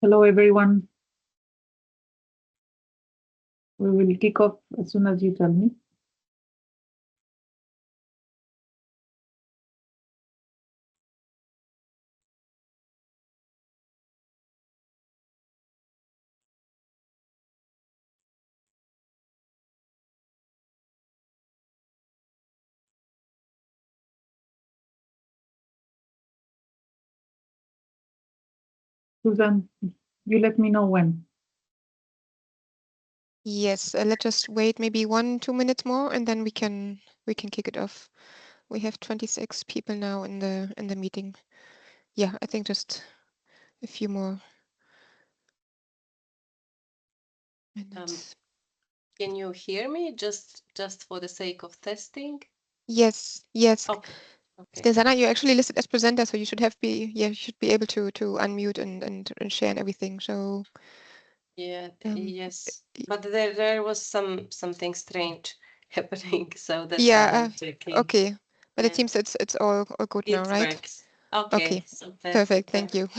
Hello, everyone. We will kick off as soon as you tell me. Susan, you let me know when. Yes, let's just wait maybe 1-2 minutes more, and then we can kick it off. We have 26 people now in the meeting. Yeah, I think just a few more minutes. Can you hear me just for the sake of testing? Yes. Okay. Snezana, you're actually listed as presenter, so you should you should be able to unmute and share and everything. So yes, but there was something strange happening, so that's why I'm checking. Okay, but it seems it's all good now, right? Works. Okay. So Perfect. Thank you.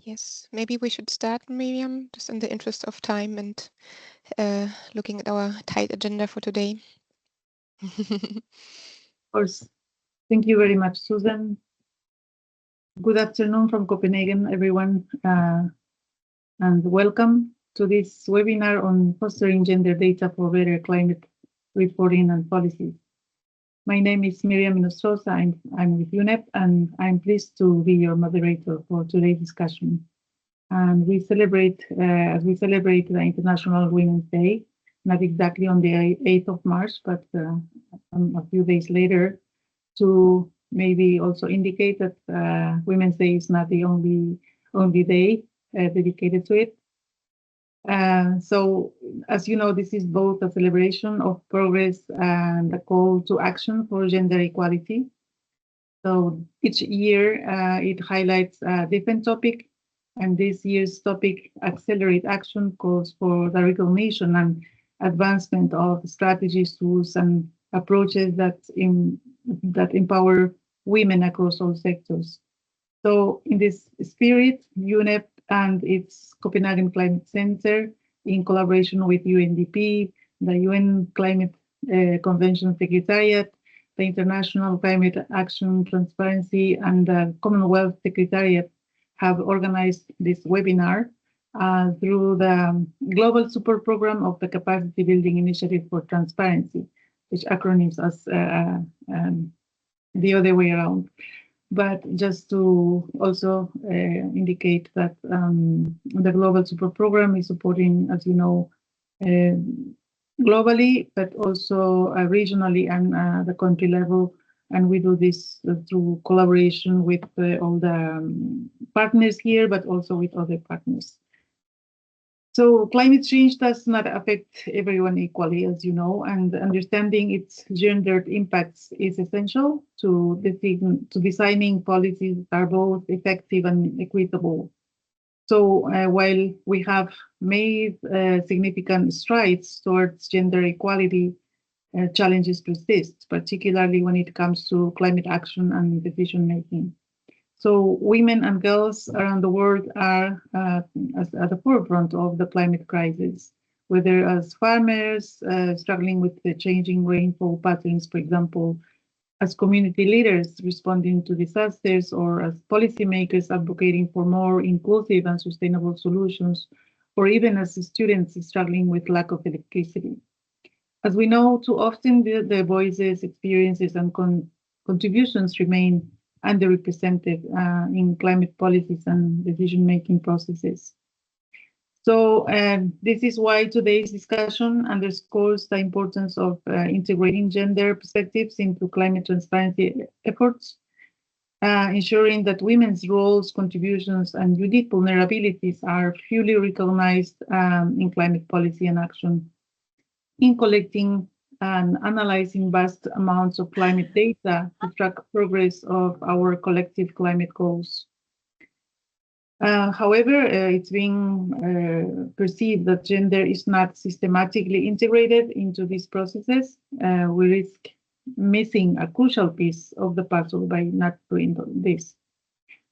Yes, maybe we should start, Miriam, just in the interest of time and looking at our tight agenda for today. Of course. Thank you very much, Susan. Good afternoon from Copenhagen, everyone, and welcome to this webinar on fostering gender data for better climate reporting and policies. My name is Miriam Inostroza. I'm with UNEP, and I'm pleased to be your moderator for today's discussion. And we celebrate, as we celebrate the International Women's Day, not exactly on the 8th of March, but a few days later, to maybe also indicate that Women's Day is not the only day dedicated to it. So, as you know, this is both a celebration of progress and a call to action for gender equality. So each year it highlights a different topic, and this year's topic, Accelerate Action, calls for the recognition and advancement of strategies, tools, and approaches that empower women across all sectors. So in this spirit, UNEP and its Copenhagen Climate Center, in collaboration with UNDP, the UN Climate Convention Secretariat, the International Climate Action Transparency, and the Commonwealth Secretariat have organized this webinar through the Global Support Program of the Capacity Building Initiative for Transparency, which acronyms as the other way around. But just to also indicate that the Global Support Program is supporting, as you know, globally, but also regionally and the country level. And we do this through collaboration with all the partners here, but also with other partners. So climate change does not affect everyone equally, as you know, and understanding its gendered impacts is essential to designing policies that are both effective and equitable. So while we have made significant strides towards gender equality, challenges persist, particularly when it comes to climate action and decision making. So women and girls around the world are at the forefront of the climate crisis, whether as farmers struggling with the changing rainfall patterns, for example, as community leaders responding to disasters, or as policymakers advocating for more inclusive and sustainable solutions, or even as students struggling with lack of electricity. As we know, too often the voices, experiences, and contributions remain underrepresented in climate policies and decision-making processes. So this is why today's discussion underscores the importance of integrating gender perspectives into climate transparency efforts, ensuring that women's roles, contributions, and unique vulnerabilities are fully recognized in climate policy and action. In collecting and analyzing vast amounts of climate data to track progress of our collective climate goals. However, it's being perceived that gender is not systematically integrated into these processes. We risk missing a crucial piece of the puzzle by not doing this.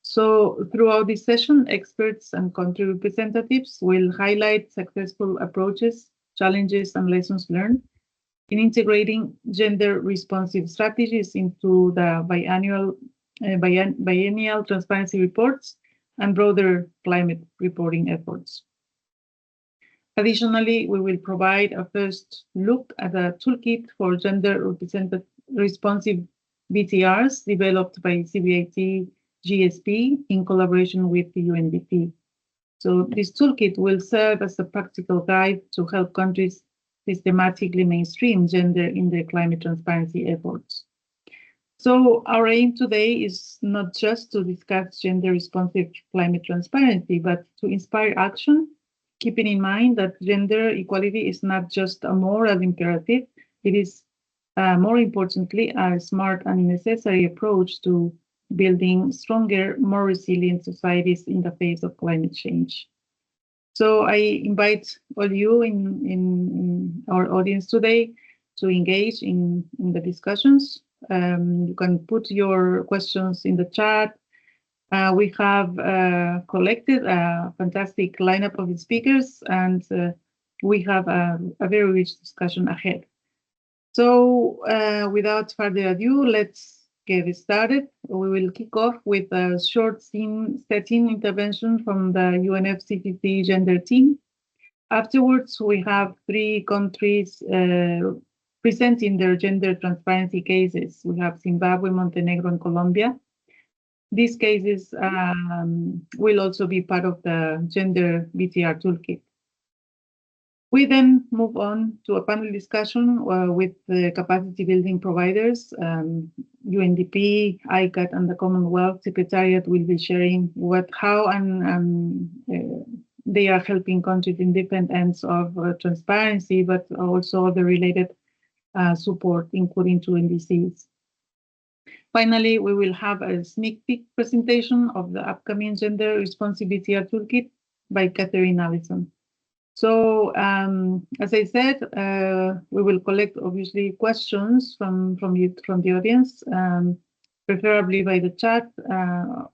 So throughout this session, experts and country representatives will highlight successful approaches, challenges, and lessons learned in integrating gender responsive strategies into the biennial transparency reports and broader climate reporting efforts. Additionally, we will provide a first look at a toolkit for gender responsive BTRs developed by CBIT GSP in collaboration with the UNDP. So this toolkit will serve as a practical guide to help countries systematically mainstream gender in their climate transparency efforts. So our aim today is not just to discuss gender responsive climate transparency, but to inspire action, keeping in mind that gender equality is not just a moral imperative, it is more importantly a smart and necessary approach to building stronger, more resilient societies in the face of climate change. So I invite all you in our audience today to engage in the discussions. You can put your questions in the chat. We have collected a fantastic lineup of speakers, and we have a very rich discussion ahead. So without further ado, let's get started. We will kick off with a short scene-setting intervention from the UNFCCC gender team. Afterwards, we have 3 countries presenting their gender transparency cases. We have Zimbabwe, Montenegro, and Colombia. These cases will also be part of the gender BTR toolkit. We then move on to a panel discussion with the capacity building providers. UNDP, ICAT, and the Commonwealth Secretariat will be sharing how they are helping countries in different ends of transparency, but also the related support, including to NDCs. Finally, we will have a sneak peek presentation of the upcoming Gender Responsive BTR Toolkit by Catherine Allison. So, as I said, we will collect obviously questions from the audience, preferably by the chat.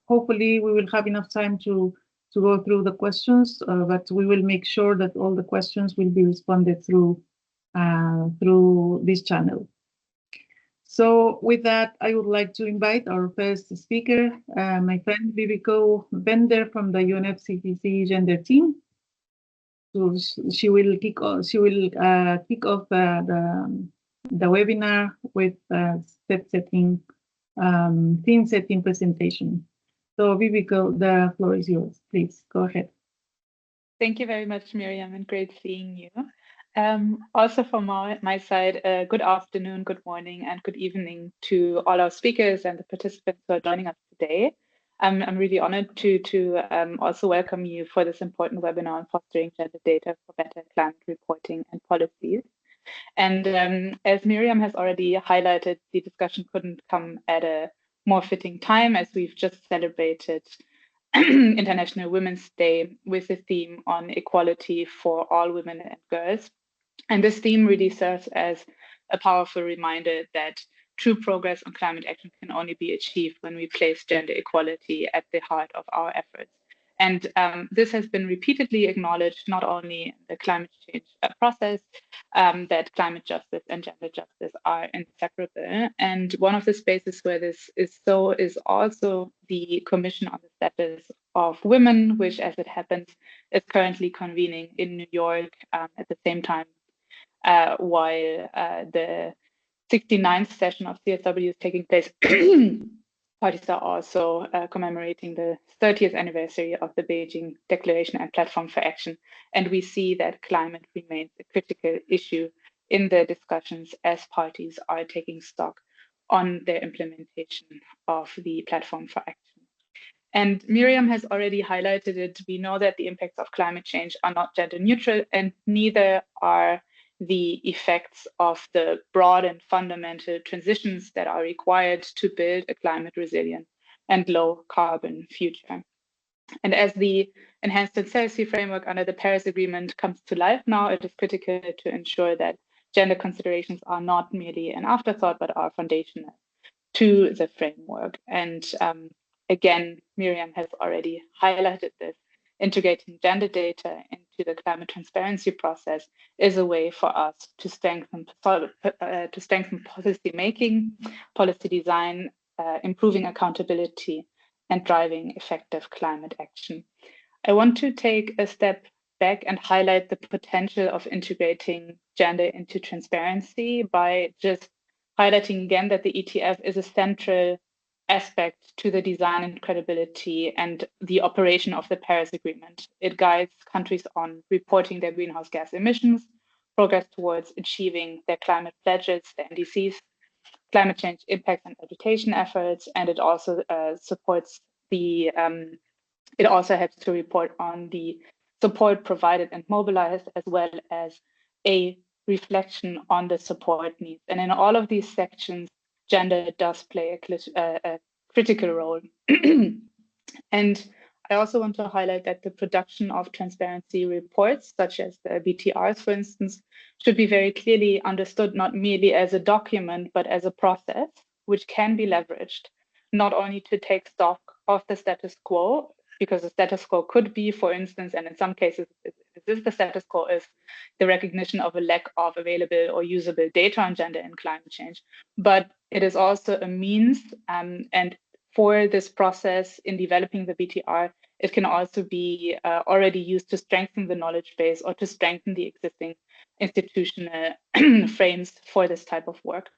Hopefully, we will have enough time to go through the questions, but we will make sure that all the questions will be responded through this channel. So with that, I would like to invite our first speaker, my friend Viviko Bender from the UNFCCC gender team. So she will kick off the webinar with theme setting presentation. So Viviko, the floor is yours. Please go ahead. Thank you very much, Miriam, and great seeing you. Also from my side, good afternoon, good morning, and good evening to all our speakers and the participants who are joining us today. I'm really honored to also welcome you for this important webinar on fostering gender data for better climate reporting and policies. And as Miriam has already highlighted, the discussion couldn't come at a more fitting time, as we've just celebrated International Women's Day with a theme on equality for all women and girls. And this theme really serves as a powerful reminder that true progress on climate action can only be achieved when we place gender equality at the heart of our efforts. And this has been repeatedly acknowledged, not only in the climate change process, that climate justice and gender justice are inseparable. And one of the spaces where this is so is also the Commission on the Status of Women, which, as it happens, is currently convening in New York at the same time, while the 69th session of CSW is taking place. Parties are also commemorating the 30th anniversary of the Beijing Declaration and Platform for Action. And we see that climate remains a critical issue in the discussions as parties are taking stock on their implementation of the Platform for Action. And Miriam has already highlighted it. We know that the impacts of climate change are not gender neutral, and neither are the effects of the broad and fundamental transitions that are required to build a climate resilient and low carbon future. And as the enhanced transparency framework under the Paris Agreement comes to life now, it is critical to ensure that gender considerations are not merely an afterthought, but are foundational to the framework. And again, Miriam has already highlighted this. Integrating gender data into the climate transparency process is a way for us to strengthen policy making, policy design, improving accountability, and driving effective climate action. I want to take a step back and highlight the potential of integrating gender into transparency by just highlighting again that the ETF is a central aspect to the design and credibility and the operation of the Paris Agreement. It guides countries on reporting their greenhouse gas emissions, progress towards achieving their climate pledges, the NDCs, climate change impacts and adaptation efforts, and it also supports the, it also helps to report on the support provided and mobilized, as well as a reflection on the support needs. And in all of these sections, gender does play a critical role. And I also want to highlight that the production of transparency reports, such as the BTRs, for instance, should be very clearly understood not merely as a document, but as a process which can be leveraged, not only to take stock of the status quo, because the status quo could be, for instance, and in some cases, this is the status quo, is the recognition of a lack of available or usable data on gender and climate change, but it is also a means, and for this process in developing the BTR, it can also be already used to strengthen the knowledge base or to strengthen the existing institutional frames for this type of work.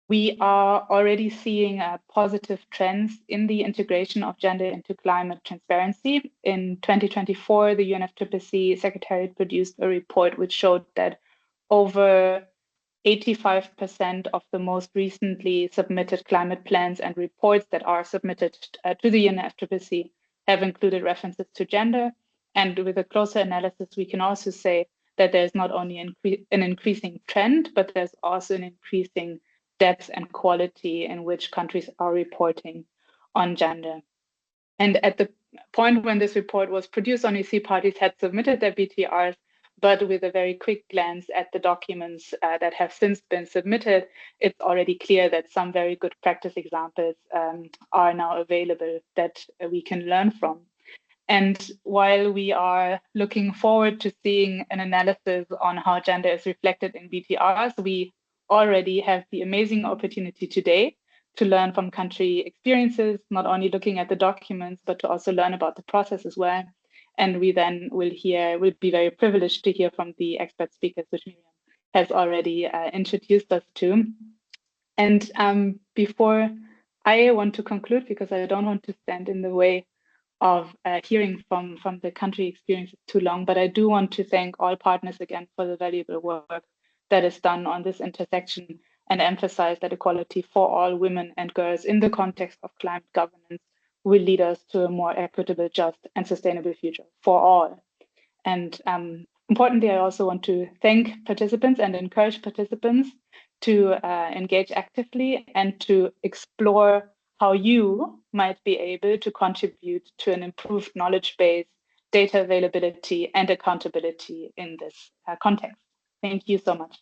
We are already seeing positive trends in the integration of gender into climate transparency. In 2024, the UNFCCC Secretariat produced a report which showed that over 85% of the most recently submitted climate plans and reports that are submitted to the UNFCCC have included references to gender. And with a closer analysis, we can also say that there's not only an increasing trend, but there's also an increasing depth and quality in which countries are reporting on gender. And at the point when this report was produced, only 3 parties had submitted their BTRs, but with a very quick glance at the documents that have since been submitted, it's already clear that some very good practice examples are now available that we can learn from. And while we are looking forward to seeing an analysis on how gender is reflected in BTRs, we already have the amazing opportunity today to learn from country experiences, not only looking at the documents, but to also learn about the process as well. And we then will be very privileged to hear from the expert speakers, which Miriam has already introduced us to. And before I want to conclude, because I don't want to stand in the way of hearing from the country experiences too long, but I do want to thank all partners again for the valuable work that is done on this intersection and emphasize that equality for all women and girls in the context of climate governance will lead us to a more equitable, just, and sustainable future for all. And importantly, I also want to thank participants and encourage participants to engage actively and to explore how you might be able to contribute to an improved knowledge base, data availability, and accountability in this context. Thank you so much.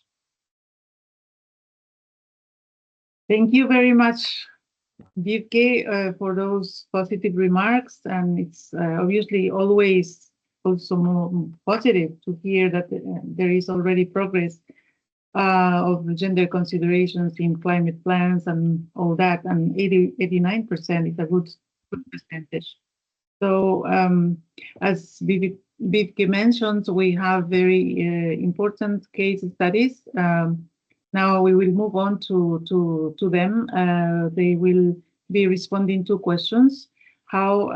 Thank you very much, Vivke, for those positive remarks. And it's obviously always also more positive to hear that there is already progress of gender considerations in climate plans and all that. And 89% is a good percentage. So as Vivke mentioned, we have very important case studies. Now we will move on to them. They will be responding to questions, how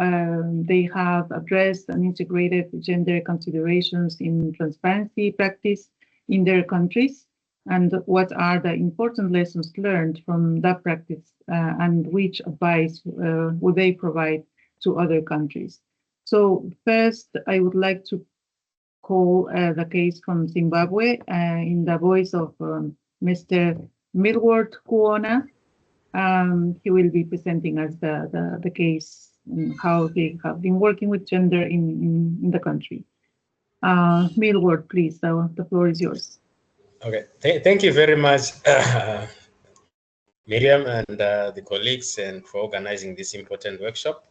they have addressed and integrated gender considerations in transparency practice in their countries, and what are the important lessons learned from that practice, and which advice would they provide to other countries. So first, I would like to call the case from Zimbabwe in the voice of Mr. Milward Kuona. He will be presenting us the case and how they have been working with gender in the country. Milward, please, the floor is yours. Okay, thank you very much, Miriam, and the colleagues, and for organizing this important workshop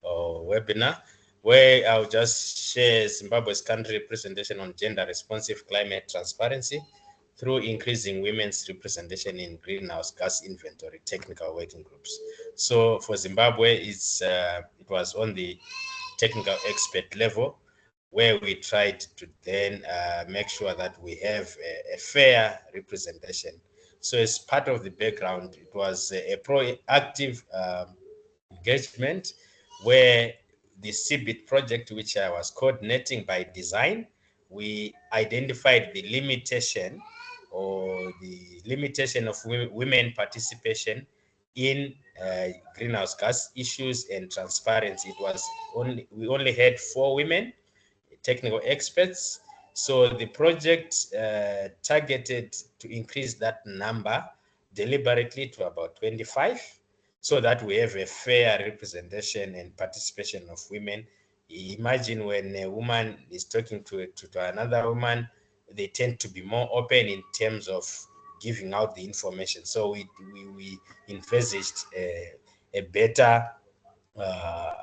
or webinar, where I'll just share Zimbabwe's country representation on gender responsive climate transparency through increasing women's representation in greenhouse gas inventory technical working groups. So for Zimbabwe, it was on the technical expert level, where we tried to then make sure that we have a fair representation. So as part of the background, it was a proactive engagement where the CBIT project, which I was coordinating by design, we identified the limitation of women participation in greenhouse gas issues and transparency. We only had 4 women technical experts. So the project targeted to increase that number deliberately to about 25, so that we have a fair representation and participation of women. Imagine when a woman is talking to another woman, they tend to be more open in terms of giving out the information. So we envisaged a better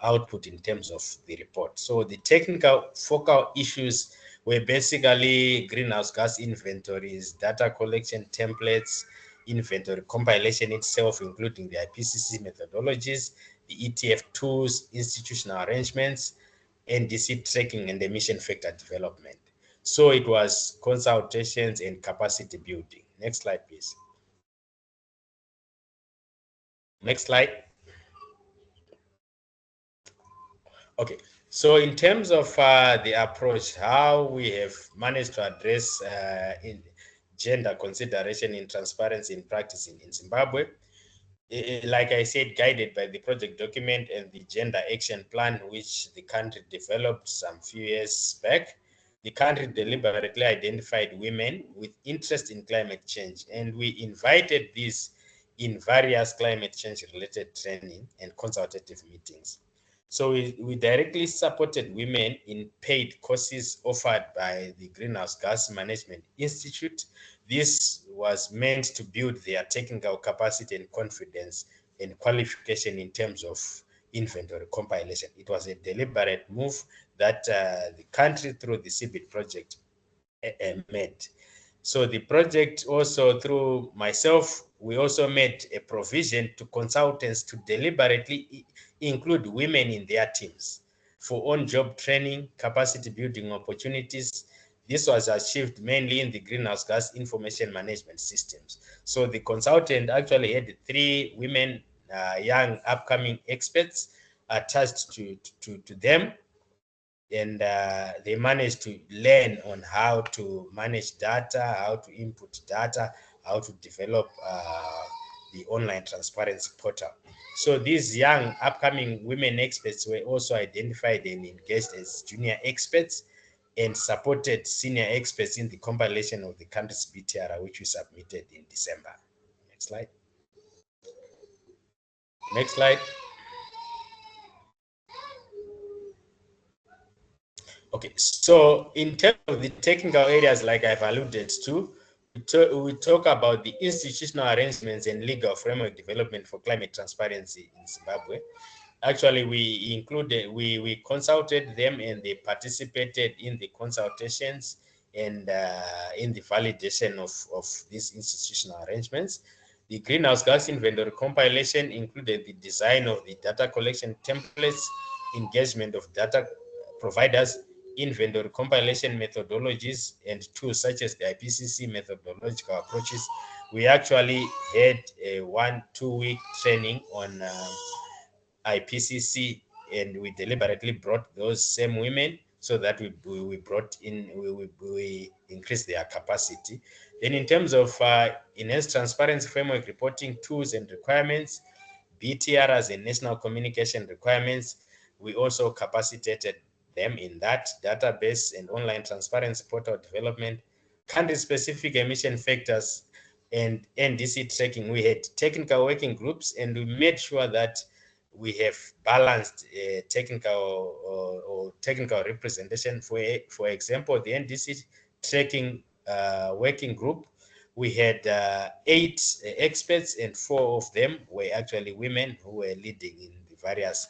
output in terms of the report. So the technical focal issues were basically greenhouse gas inventories, data collection templates, inventory compilation itself, including the IPCC methodologies, the ETF tools, institutional arrangements, NDC tracking, and emission factor development. So it was consultations and capacity building. Next slide, please. Next slide. Okay, so in terms of the approach, how we have managed to address in gender consideration in transparency in practice in Zimbabwe, like I said, guided by the project document and the gender action plan, which the country developed some few years back. The country deliberately identified women with interest in climate change, and we invited these in various climate change related training and consultative meetings. So we directly supported women in paid courses offered by the Greenhouse Gas Management Institute. This was meant to build their technical capacity and confidence and qualification in terms of inventory compilation. It was a deliberate move that the country, through the CBIT project, made. So the project also, through myself, we also made a provision to consultants to deliberately include women in their teams for on-job training, capacity building opportunities. This was achieved mainly in the greenhouse gas information management systems. So the consultant actually had 3 women, young upcoming experts attached to them, and they managed to learn on how to manage data, how to input data, how to develop the online transparency portal. So these young upcoming women experts were also identified and engaged as junior experts and supported senior experts in the compilation of the country's BTR, which we submitted in December. Next slide. Next slide. Okay, so in terms of the technical areas, like I've alluded to, we talk about the institutional arrangements and legal framework development for climate transparency in Zimbabwe. Actually, we consulted them and they participated in the consultations and in the validation of these institutional arrangements. The greenhouse gas inventory compilation included the design of the data collection templates, engagement of data providers, inventory compilation methodologies, and tools such as the IPCC methodological approaches. We actually had a 1-2 week training on IPCC, and we deliberately brought those same women so that we brought in, we increased their capacity. Then in terms of enhanced transparency framework reporting tools and requirements, BTRs and national communication requirements, we also capacitated them in that database and online transparency portal development, country-specific emission factors, and NDC tracking. We had technical working groups, and we made sure that we have balanced technical technical representation. For example, the NDC tracking working group, we had 8 experts, and 4 of them were actually women who were leading in the various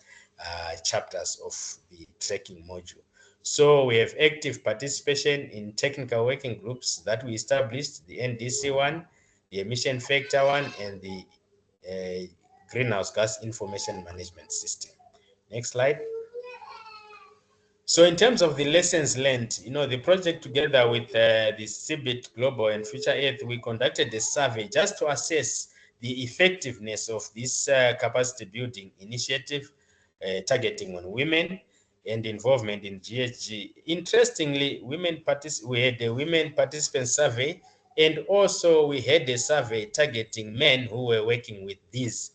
chapters of the tracking module. So we have active participation in technical working groups that we established, the NDC one, the emission factor one, and the greenhouse gas information management system. Next slide. So in terms of the lessons learned, the project together with the CBIT Global and Future Earth, we conducted a survey just to assess the effectiveness of this capacity building initiative targeting on women and involvement in GHG. Interestingly, we had a women participant survey, and also we had a survey targeting men who were working with these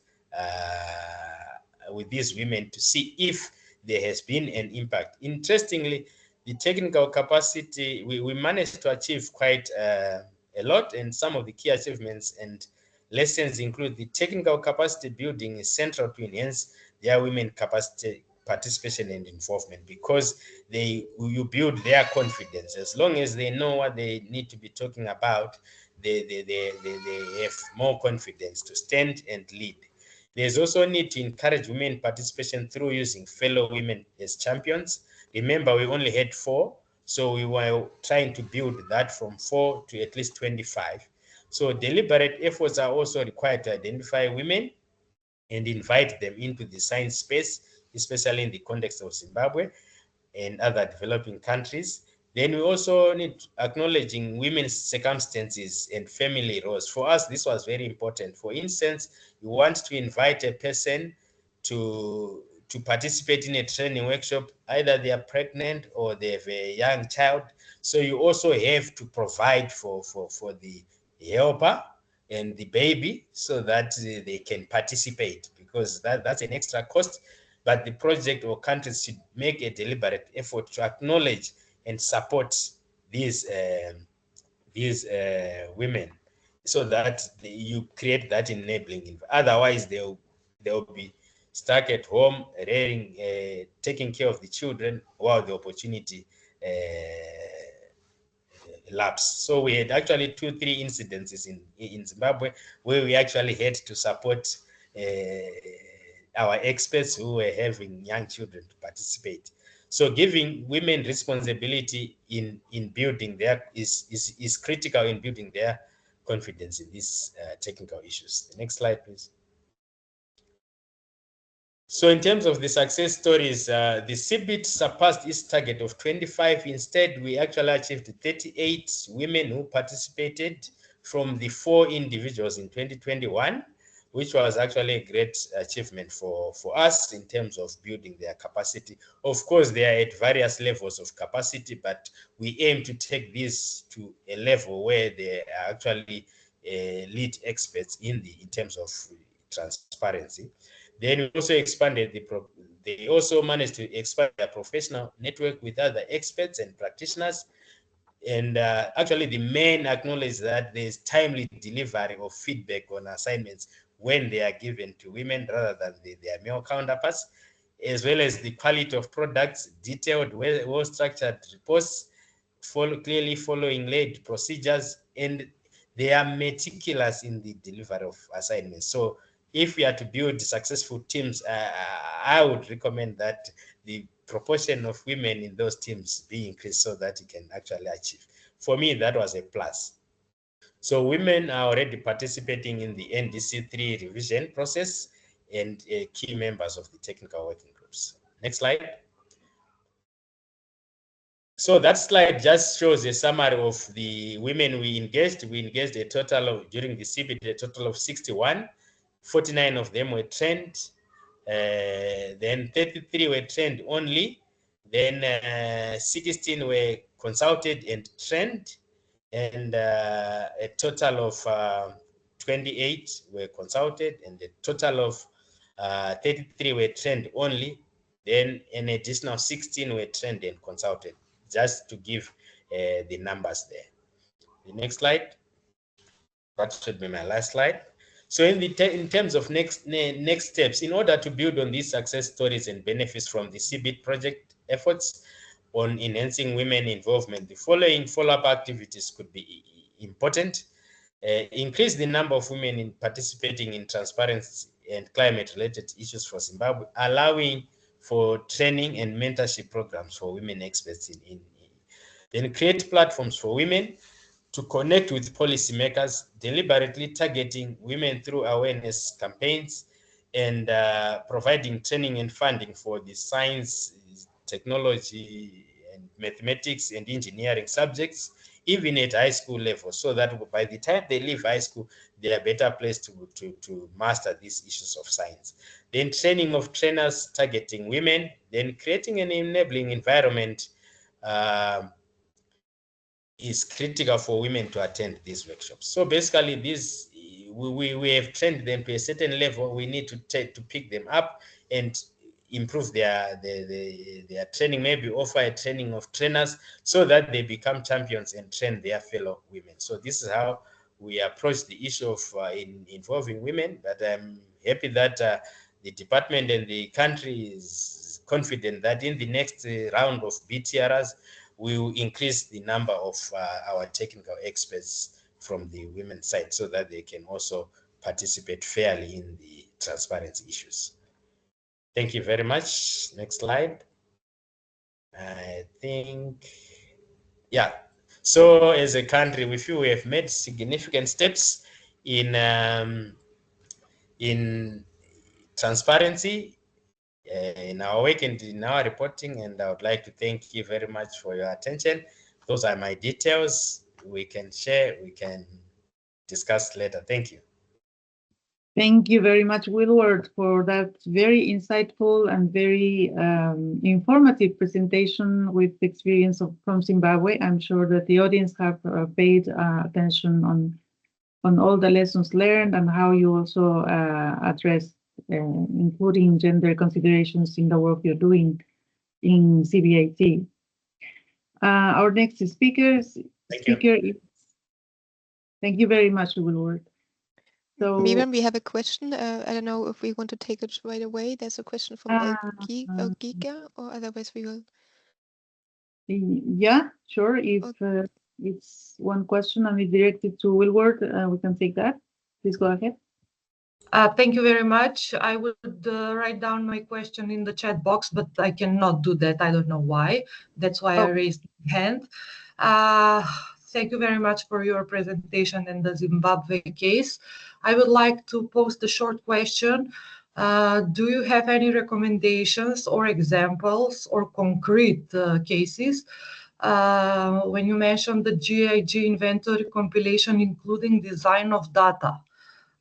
women to see if there has been an impact. Interestingly, the technical capacity, we managed to achieve quite a lot, and some of the key achievements and lessons include the technical capacity building is central to enhance their women capacity participation and involvement, because you build their confidence. As long as they know what they need to be talking about, they have more confidence to stand and lead. There's also a need to encourage women participation through using fellow women as champions. Remember, we only had 4, so we were trying to build that from 4 to at least 25. So deliberate efforts are also required to identify women and invite them into the science space, especially in the context of Zimbabwe and other developing countries. Then we also need acknowledging women's circumstances and family roles. For us, this was very important. For instance, you want to invite a person to participate in a training workshop, either they are pregnant or they have a young child. So you also have to provide for the helper and the baby so that they can participate, because that's an extra cost. But the project or countries should make a deliberate effort to acknowledge and support these women, so that you create that enabling. Otherwise, they'll be stuck at home, taking care of the children while the opportunity lapse. So we had actually 2-3 incidences in Zimbabwe where we actually had to support our experts who were having young children to participate. So giving women responsibility in building their is critical in building their confidence in these technical issues. The next slide, please. So in terms of the success stories, the CBIT surpassed its target of 25. Instead, we actually achieved 38 women who participated from the 4 individuals in 2021, which was actually a great achievement for us in terms of building their capacity. Of course, they are at various levels of capacity, but we aim to take this to a level where they are actually lead experts in terms of transparency. Then we also expanded they also managed to expand their professional network with other experts and practitioners. And actually, the men acknowledge that there's timely delivery of feedback on assignments when they are given to women rather than their male counterparts. as well as the quality of products, detailed, well-structured reports, clearly following laid procedures, and they are meticulous in the delivery of assignments. So if we are to build successful teams, I would recommend that the proportion of women in those teams be increased so that you can actually achieve. For me, that was a plus. So women are already participating in the NDC3 revision process and key members of the technical working groups. Next slide. So that slide just shows a summary of the women we engaged. We engaged a total of, during the CBD, a total of 61. 49 of them were trained. Then 33 were trained only. Then 16 were consulted and trained. And a total of 28 were consulted, and a total of 33 were trained only. Then an additional 16 were trained and consulted, just to give the numbers there. The next slide. That should be my last slide. So in terms of next steps, in order to build on these success stories and benefits from the CBIT project efforts on enhancing women involvement, the following follow-up activities could be important. Increase the number of women in participating in transparency and climate-related issues for Zimbabwe, allowing for training and mentorship programs for women experts then create platforms for women to connect with policymakers, deliberately targeting women through awareness campaigns and providing training and funding for the science, technology, and mathematics and engineering subjects, even at high school level, so that by the time they leave high school, they are better placed to master these issues of science. Then training of trainers targeting women, then creating an enabling environment is critical for women to attend these workshops. So basically, we have trained them to a certain level. We need to pick them up and improve their training, maybe offer a training of trainers so that they become champions and train their fellow women. So this is how we approach the issue of involving women. But I'm happy that the department and the country is confident that in the next round of BTRs, we will increase the number of our technical experts from the women's side so that they can also participate fairly in the transparency issues. Thank you very much. Next slide. I think, yeah. So as a country, we feel we have made significant steps in transparency in our work and in our reporting, and I would like to thank you very much for your attention. Those are my details. We can share, we can discuss later. Thank you. Thank you very much, Willward, for that very insightful and very informative presentation with experience from Zimbabwe. I'm sure that the audience have paid attention on all the lessons learned and how you also address including gender considerations in the work you're doing in CBAT. Our next speaker is thank you very much, Willward. So Miriam, we have a question. I don't know if we want to take it right away. There's a question from Giga, or otherwise we will. Yeah, sure. If it's one question and it's directed to Willward, we can take that. Please go ahead. Thank you very much. I would write down my question in the chat box, but I cannot do that. I don't know why. That's why I raised my hand. Thank you very much for your presentation in the Zimbabwe case. I would like to post a short question. Do you have any recommendations or examples or concrete cases when you mentioned the GIG inventory compilation, including design of data?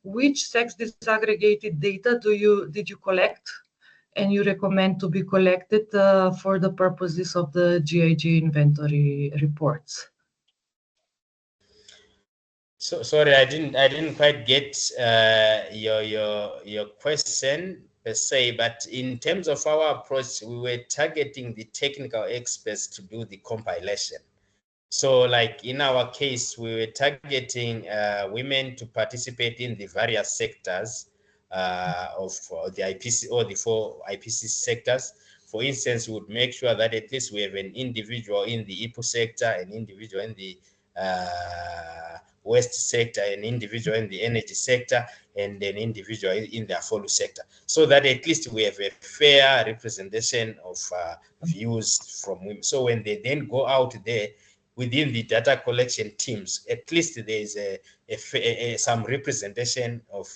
Which sex disaggregated data did you collect and you recommend to be collected for the purposes of the GIG inventory reports? So sorry, I didn't quite get your question per se, but in terms of our approach, we were targeting the technical experts to do the compilation. So like in our case, we were targeting women to participate in the various sectors the IPC or the 4 IPC sectors. For instance, we would make sure that at least we have an individual in the IPO sector, an individual in the waste sector, an individual in the energy sector, and an individual in the Afolu sector, so that at least we have a fair representation of views from women. So when they then go out there within the data collection teams, at least there is some representation of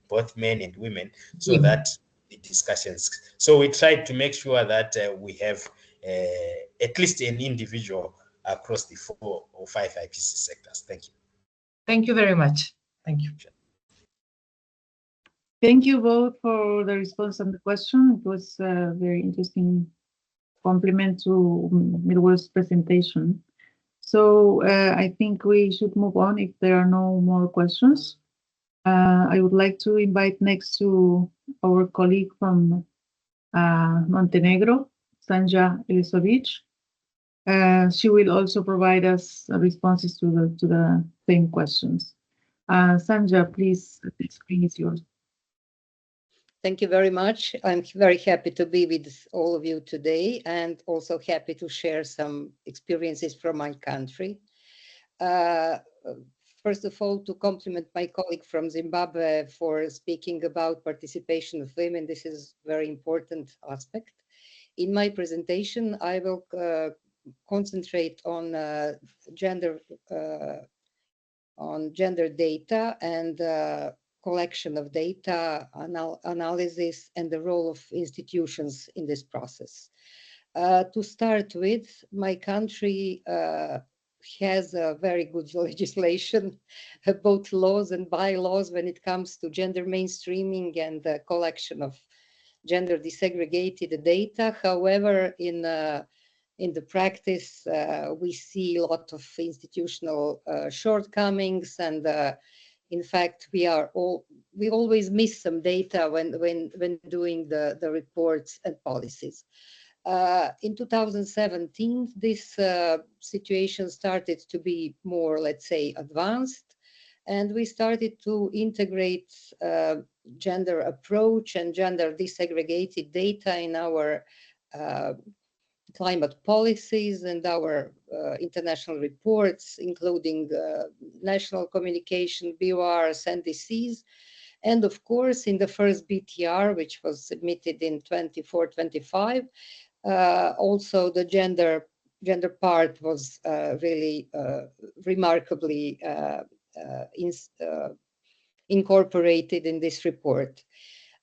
both men and women, so that the discussions. So we tried to make sure that we have at least an individual across the 4 or 5 IPC sectors. Thank you. Thank you very much. Thank you. Thank you both for the response and the question. It was a very interesting complement to Mirwal's presentation. So I think we should move on if there are no more questions. I would like to invite next to our colleague from Montenegro, Sanja Elizovic. She will also provide us responses to the same questions. Sanja, please, the screen is yours. Thank you very much. I'm very happy to be with all of you today, and also happy to share some experiences from my country. First of all, to compliment my colleague from Zimbabwe for speaking about participation of women. This is a very important aspect. In my presentation, I will concentrate on gender data and collection of data, analysis, and the role of institutions in this process. To start with, my country has a very good legislation, both laws and bylaws when it comes to gender mainstreaming and the collection of gender desegregated data. However, in the practice, we see a lot of institutional shortcomings, and in fact, we always miss some data when doing the reports and policies. In 2017, this situation started to be more, let's say, advanced, and we started to integrate gender approach and gender desegregated data in our climate policies and our international reports, including national communication, BORs, NDCs, and of course, in the first BTR, which was submitted in 24-25, also the gender part was really remarkably incorporated in this report.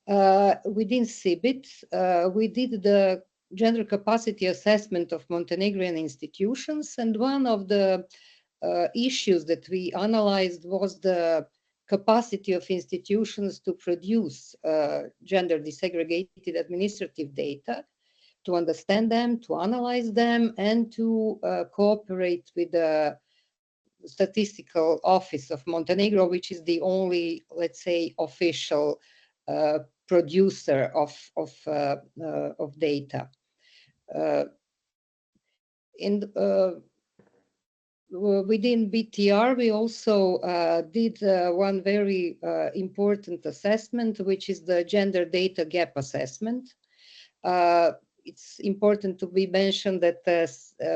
Within CBIT, we did the gender capacity assessment of Montenegrin institutions, and one of the issues that we analyzed was the capacity of institutions to produce gender desegregated administrative data, to understand them, to analyze them, and to cooperate with the Statistical Office of Montenegro, which is the only, let's say, official producer of data. Within BTR, we also did one very important assessment, which is the gender data gap assessment. It's important to be mentioned that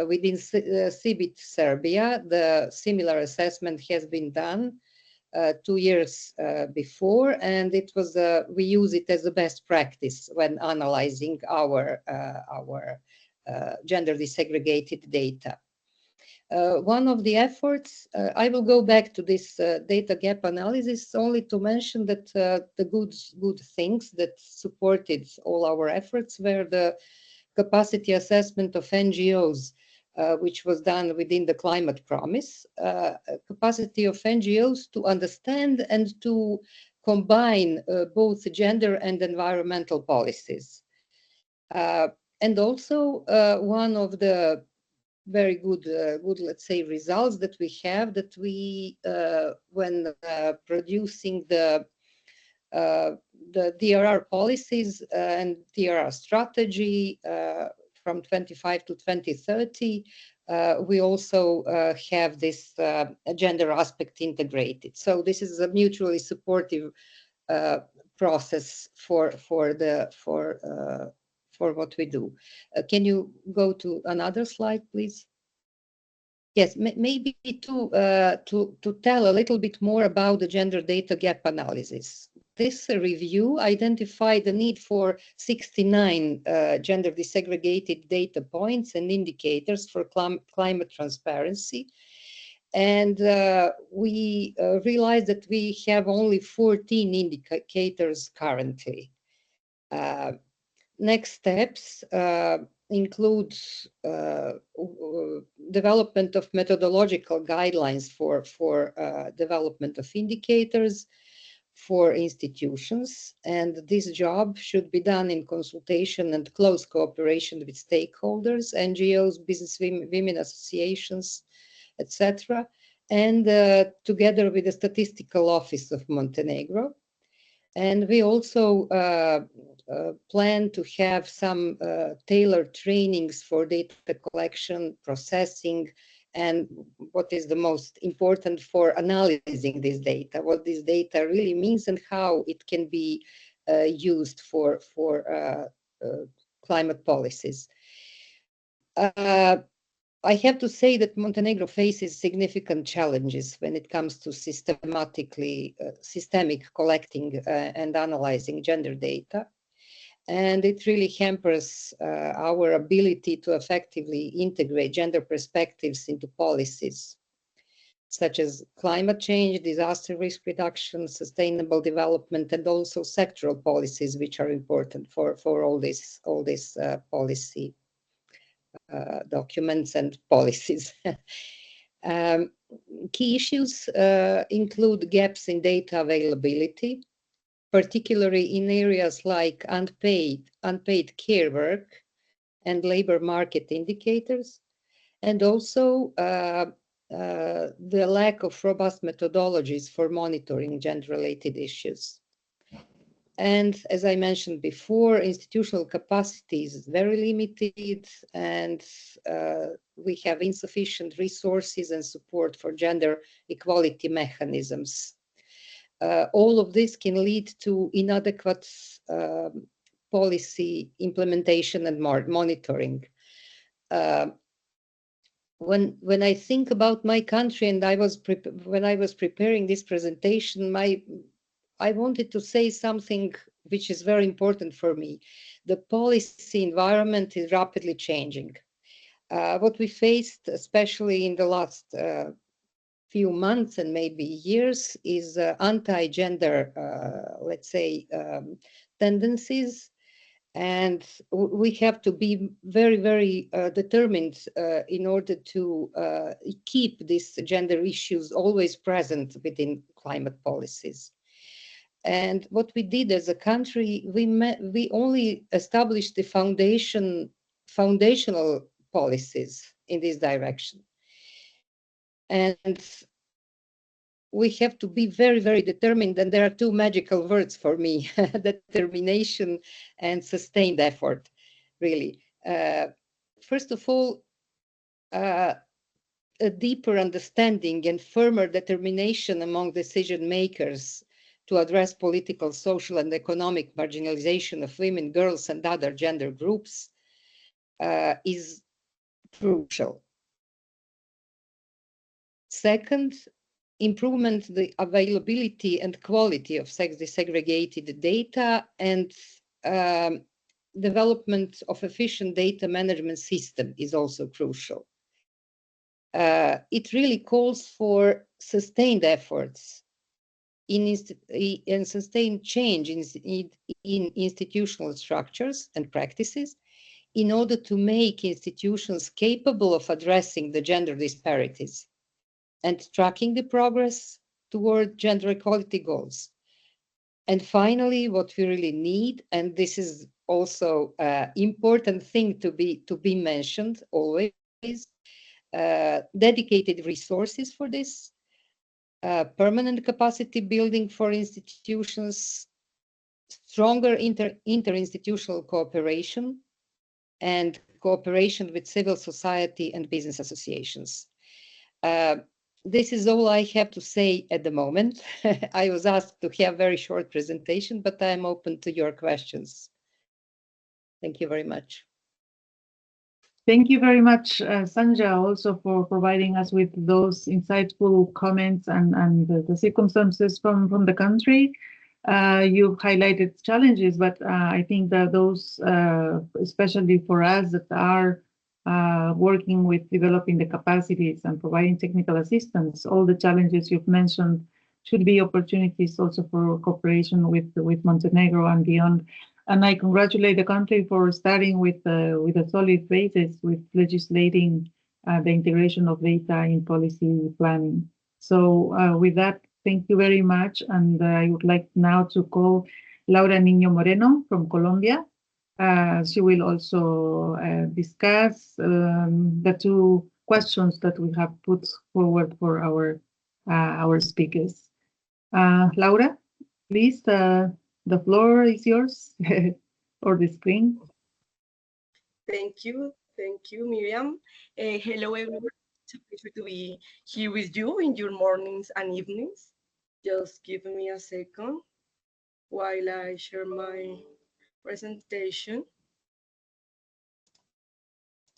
within CBIT Serbia, the similar assessment has been done 2 years before, and it was we use it as a best practice when analyzing our gender desegregated data. One of the efforts, I will go back to this data gap analysis only to mention that the good things that supported all our efforts were the capacity assessment of NGOs, which was done within the climate promise, capacity of NGOs to understand and to combine both gender and environmental policies. And also one of the very good, let's say, results that we have, that we, when producing the DRR policies and DRR strategy from 25 to 2030, we also have this gender aspect integrated. So this is a mutually supportive process for what we do. Can you go to another slide, please? Yes, maybe to tell a little bit more about the gender data gap analysis. This review identified the need for 69 gender desegregated data points and indicators for climate transparency. And we realized that we have only 14 indicators currently. Next steps include development of methodological guidelines for development of indicators for institutions. And this job should be done in consultation and close cooperation with stakeholders, NGOs, business women associations, etc., and together with the Statistical Office of Montenegro. And we also plan to have some tailored trainings for data collection, processing, and what is the most important for analyzing this data, what this data really means and how it can be used for climate policies. I have to say that Montenegro faces significant challenges when it comes to systemic collecting and analyzing gender data. And it really hampers our ability to effectively integrate gender perspectives into policies, such as climate change, disaster risk reduction, sustainable development, and also sectoral policies, which are important for all this policy documents and policies. Key issues include gaps in data availability, particularly in areas like unpaid care work and labor market indicators, and also the lack of robust methodologies for monitoring gender-related issues. And as I mentioned before, institutional capacity is very limited, and we have insufficient resources and support for gender equality mechanisms. All of this can lead to inadequate policy implementation and monitoring. When I think about my country, and when I was preparing this presentation, I wanted to say something which is very important for me. The policy environment is rapidly changing. What we faced, especially in the last few months and maybe years, is anti-gender, let's say, tendencies. And we have to be very, very determined in order to keep these gender issues always present within climate policies. And what we did as a country, we only established the foundational policies in this direction. And we have to be very, very determined. And there are two magical words for me, determination and sustained effort, really. First of all, a deeper understanding and firmer determination among decision makers to address political, social, and economic marginalization of women, girls, and other gender groups is crucial. Second, improvement the availability and quality of sex desegregated data and development of efficient data management system is also crucial. It really calls for sustained efforts in sustained change in institutional structures and practices in order to make institutions capable of addressing the gender disparities and tracking the progress toward gender equality goals. And finally, what we really need, and this is also an important thing to be mentioned always, dedicated resources for this, permanent capacity building for institutions, stronger interinstitutional cooperation, and cooperation with civil society and business associations. This is all I have to say at the moment. I was asked to have a very short presentation, but I'm open to your questions. Thank you very much. Thank you very much, Sanja, also for providing us with those insightful comments and the circumstances from the country. You've highlighted challenges, but I think that those, especially for us that are working with developing the capacities and providing technical assistance, all the challenges you've mentioned should be opportunities also for cooperation with Montenegro and beyond. And I congratulate the country for starting with a solid basis with legislating the integration of data in policy planning. So with that, thank you very much. And I would like now to call Laura Niño Moreno from Colombia. She will also discuss the two questions that we have put forward for our speakers. Laura, please. The floor is yours, or the screen. Thank you, Miriam. Hello, everyone. It's a pleasure to be here with you in your mornings and evenings. Just give me a second while I share my presentation.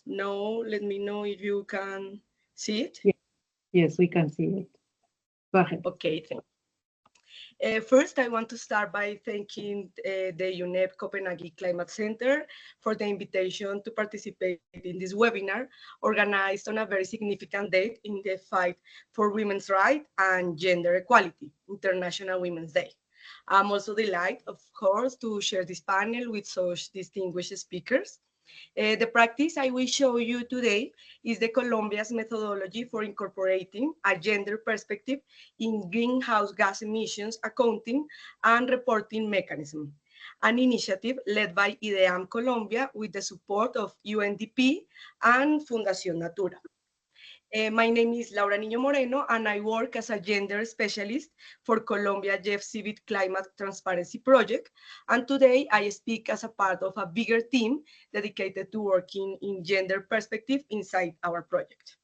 No, let me know if you can see it. Yes, we can see it. Go ahead. Okay, thank you. First, I want to start by thanking the UNEP Copenhagen Climate Center for the invitation to participate in this webinar organized on a very significant date in the fight for women's rights and gender equality, International Women's Day. I'm also delighted, of course, to share this panel with such distinguished speakers. The practice I will show you today is the Colombia's methodology for incorporating a gender perspective in greenhouse gas emissions accounting and reporting mechanism, an initiative led by IDEAM Colombia with the support of UNDP and Fundación Natura. My name is Laura Niño Moreno, and I work as a gender specialist for Colombia Jeff Civic Climate Transparency Project. And today I speak as a part of a bigger team dedicated to working in gender perspective inside our project.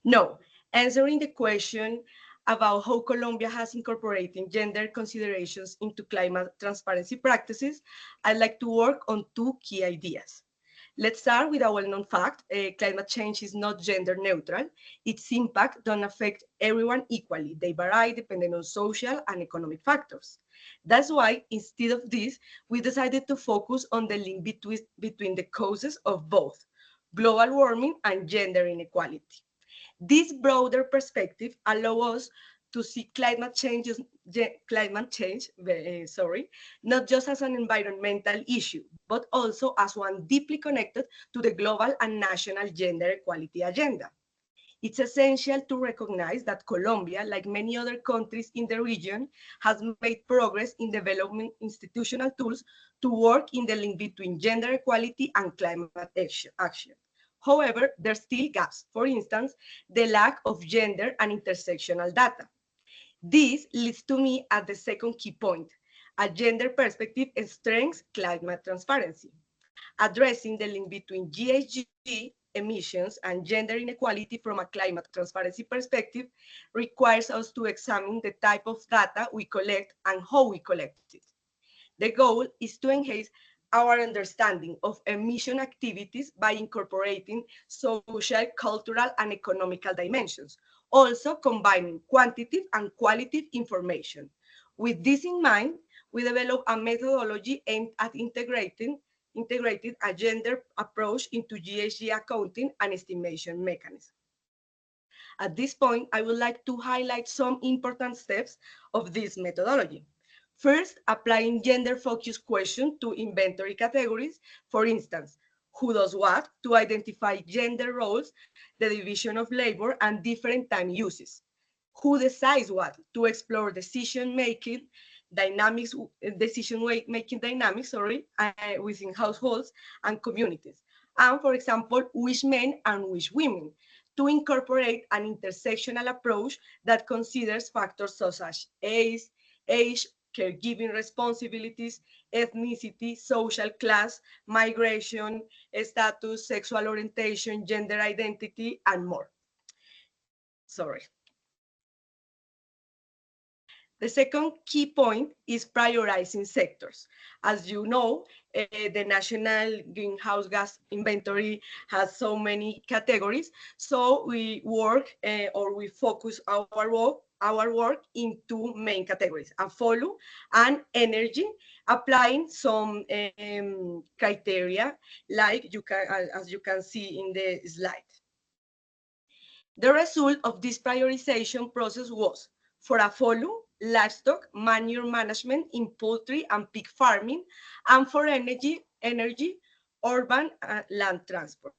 Now, answering the question about how Colombia has incorporated gender considerations into climate transparency practices, I'd like to work on two key ideas. Let's start with a well-known fact. Climate change is not gender neutral. Its impact don't affect everyone equally. They vary depending on social and economic factors. That's why, instead of this, we decided to focus on the link between the causes of both global warming and gender inequality. This broader perspective allows us to see climate change, not just as an environmental issue, but also as one deeply connected to the global and national gender equality agenda. It's essential to recognize that Colombia, like many other countries in the region, has made progress in developing institutional tools to work in the link between gender equality and climate action. However, there's still gaps. For instance, the lack of gender and intersectional data. This leads to me at the second key point. A gender perspective strengthens climate transparency. Addressing the link between GHG emissions and gender inequality from a climate transparency perspective requires us to examine the type of data we collect and how we collect it. The goal is to enhance our understanding of emission activities by incorporating social, cultural, and economical dimensions, also combining quantitative and qualitative information. With this in mind, we developed a methodology aimed at integrating a gender approach into GHG accounting and estimation mechanism. At this point, I would like to highlight some important steps of this methodology. First, applying gender-focused questions to inventory categories. For instance, who does what, to identify gender roles, the division of labor, and different time uses. Who decides what, to explore decision-making dynamics within households and communities. And for example, which men and which women, to incorporate an intersectional approach that considers factors such as age, caregiving responsibilities, ethnicity, social class, migration, status, sexual orientation, gender identity, and more. Sorry. The second key point is prioritizing sectors. As you know, the national greenhouse gas inventory has so many categories. So we work or we focus our work in two main categories, a follow and energy, applying some criteria like as you can see in the slide. The result of this prioritization process was, for a follow, livestock manure management in poultry and pig farming, and for energy, urban land transport.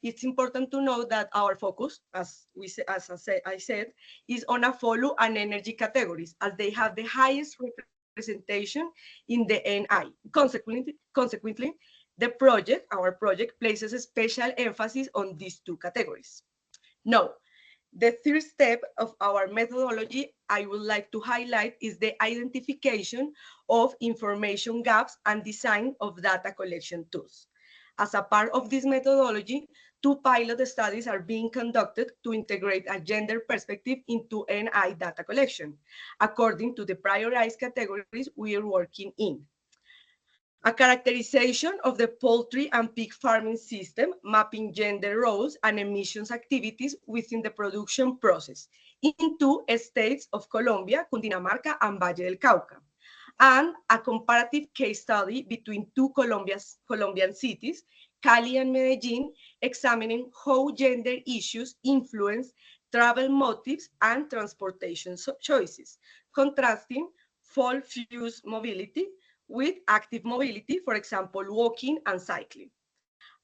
It's important to know that our focus, as I said, is on a follow and energy categories, as they have the highest representation in the NI. Consequently, our project places a special emphasis on these two categories. Now, the third step of our methodology I would like to highlight is the identification of information gaps and design of data collection tools. As a part of this methodology, 2 pilot studies are being conducted to integrate a gender perspective into NI data collection, according to the prioritized categories we are working in. A characterization of the poultry and pig farming system, mapping gender roles and emissions activities within the production process in 2 states of Colombia, Cundinamarca and Valle del Cauca, and a comparative case study between 2 Colombian cities, Cali and Medellin, examining how gender issues influence travel motives and transportation choices, contrasting fuel mobility with active mobility, for example, walking and cycling.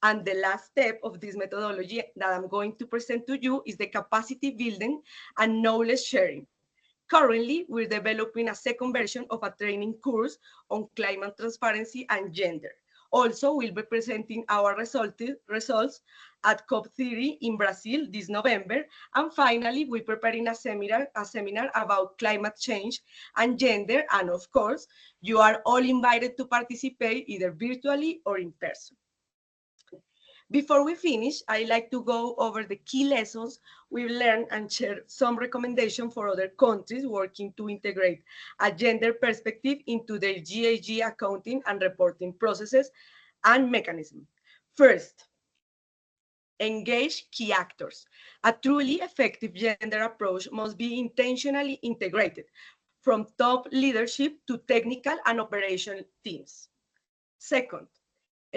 And the last step of this methodology that I'm going to present to you is the capacity building and knowledge sharing. Currently, we're developing a second version of a training course on climate transparency and gender. Also, we'll be presenting our results at COP30 in Brazil this November. And finally, we're preparing a seminar about climate change and gender. And of course, you are all invited to participate either virtually or in person. Before we finish, I'd like to go over the key lessons we've learned and share some recommendations for other countries working to integrate a gender perspective into their GHG accounting and reporting processes and mechanisms. First, engage key actors. A truly effective gender approach must be intentionally integrated from top leadership to technical and operational teams. Second,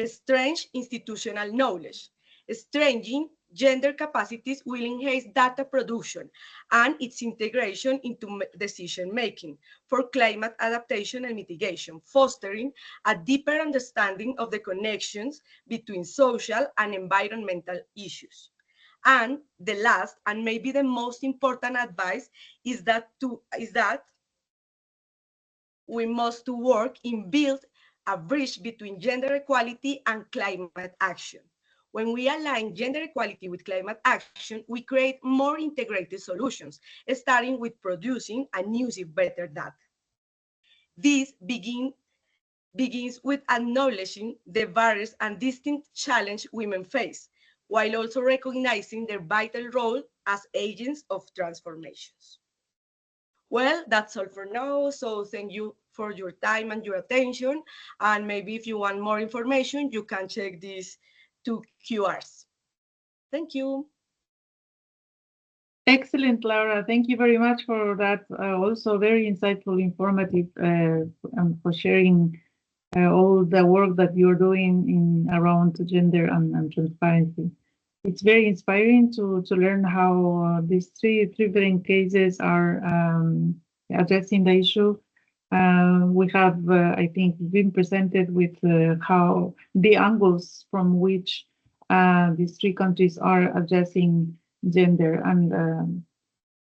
strange institutional knowledge. Strengthening gender capacities will enhance data production and its integration into decision-making for climate adaptation and mitigation, fostering a deeper understanding of the connections between social and environmental issues. And the last, and maybe the most important advice, is that we must work in build a bridge between gender equality and climate action. When we align gender equality with climate action, we create more integrated solutions, starting with producing and using better data. This begins with acknowledging the various and distinct challenges women face, while also recognizing their vital role as agents of transformations. Well, that's all for now. So thank you for your time and your attention. And maybe if you want more information, you can check these 2 QRs. Thank you. Excellent, Laura. Thank you very much for that. Also very insightful, informative, and for sharing all the work that you're doing around gender and transparency. It's very inspiring to learn how these three different cases are addressing the issue. We have, I think, been presented with how the angles from which these 3 countries are addressing gender, and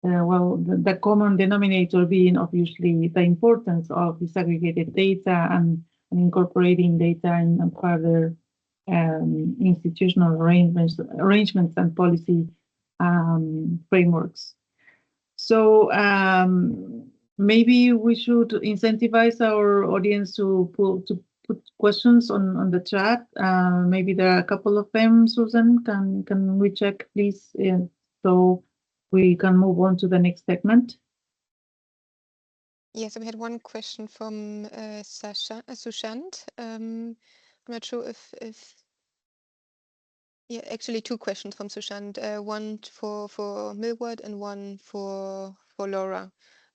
well, the common denominator being obviously the importance of disaggregated data and incorporating data in further institutional arrangements and policy frameworks. So maybe we should incentivize our audience to put questions on the chat. Maybe there are a couple of them. Susan, can we check, please, so we can move on to the next segment? Yes, we had one question from Sushant. I'm not sure if yeah, actually two questions from Sushant. One for Milward and one for Laura.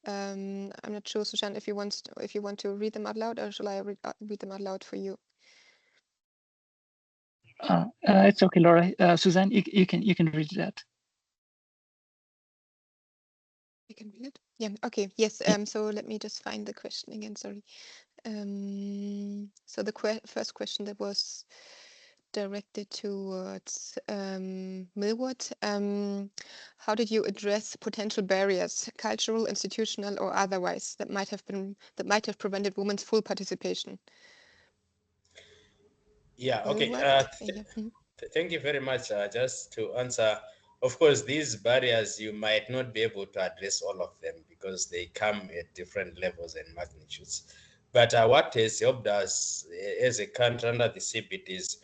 I'm not sure, Sushant, if you want to read them out loud, or shall I read them out loud for you? It's okay, Laura. Suzanne, you can read that. I can read it. Yeah. Okay. Yes. So let me just find the question again. Sorry. So the first question that was directed towards Milward. How did you address potential barriers, cultural, institutional, or otherwise, that might have prevented women's full participation? Yeah. Okay. Milward? Thank you very much. Just to answer, of course, these barriers, you might not be able to address all of them because they come at different levels and magnitudes. But what has helped us as a country under the CBTs,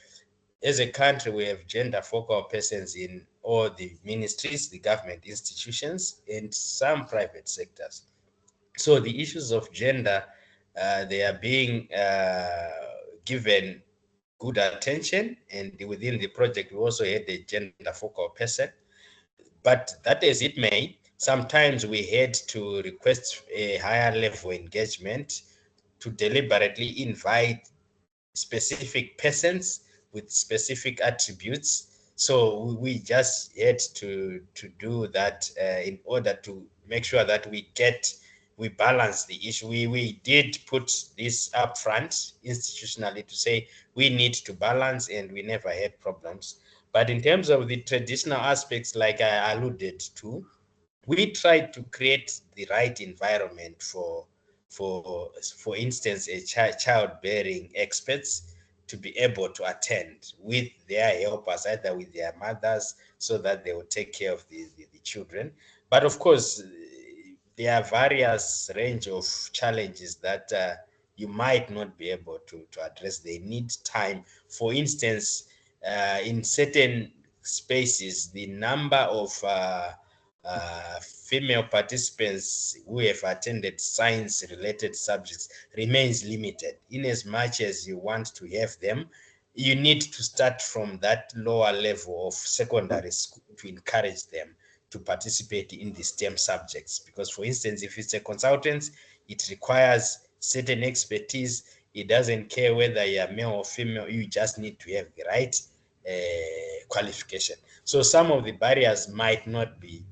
as a country, we have gender focal persons in all the ministries, the government institutions, and some private sectors. So the issues of gender, they are being given good attention, and within the project we also had a gender focal person. But that as it may, sometimes we had to request a higher level engagement to deliberately invite specific persons with specific attributes. So we just had to do that in order to make sure that we balance the issue. We did put this up front institutionally to say we need to balance, and we never had problems. But in terms of the traditional aspects, like I alluded to, we tried to create the right environment for instance, a childbearing experts to be able to attend with their helpers, either with their mothers, so that they will take care of the children. But of course, there are various range of challenges that you might not be able to address. They need time. For instance, in certain spaces, the number of female participants who have attended science-related subjects remains limited. In as much as you want to have them, you need to start from that lower level of secondary school to encourage them to participate in the STEM subjects. Because, for instance, if it's a consultant, it requires certain expertise. It doesn't care whether you're male or female. You just need to have the right qualification. So some of the barriers might not be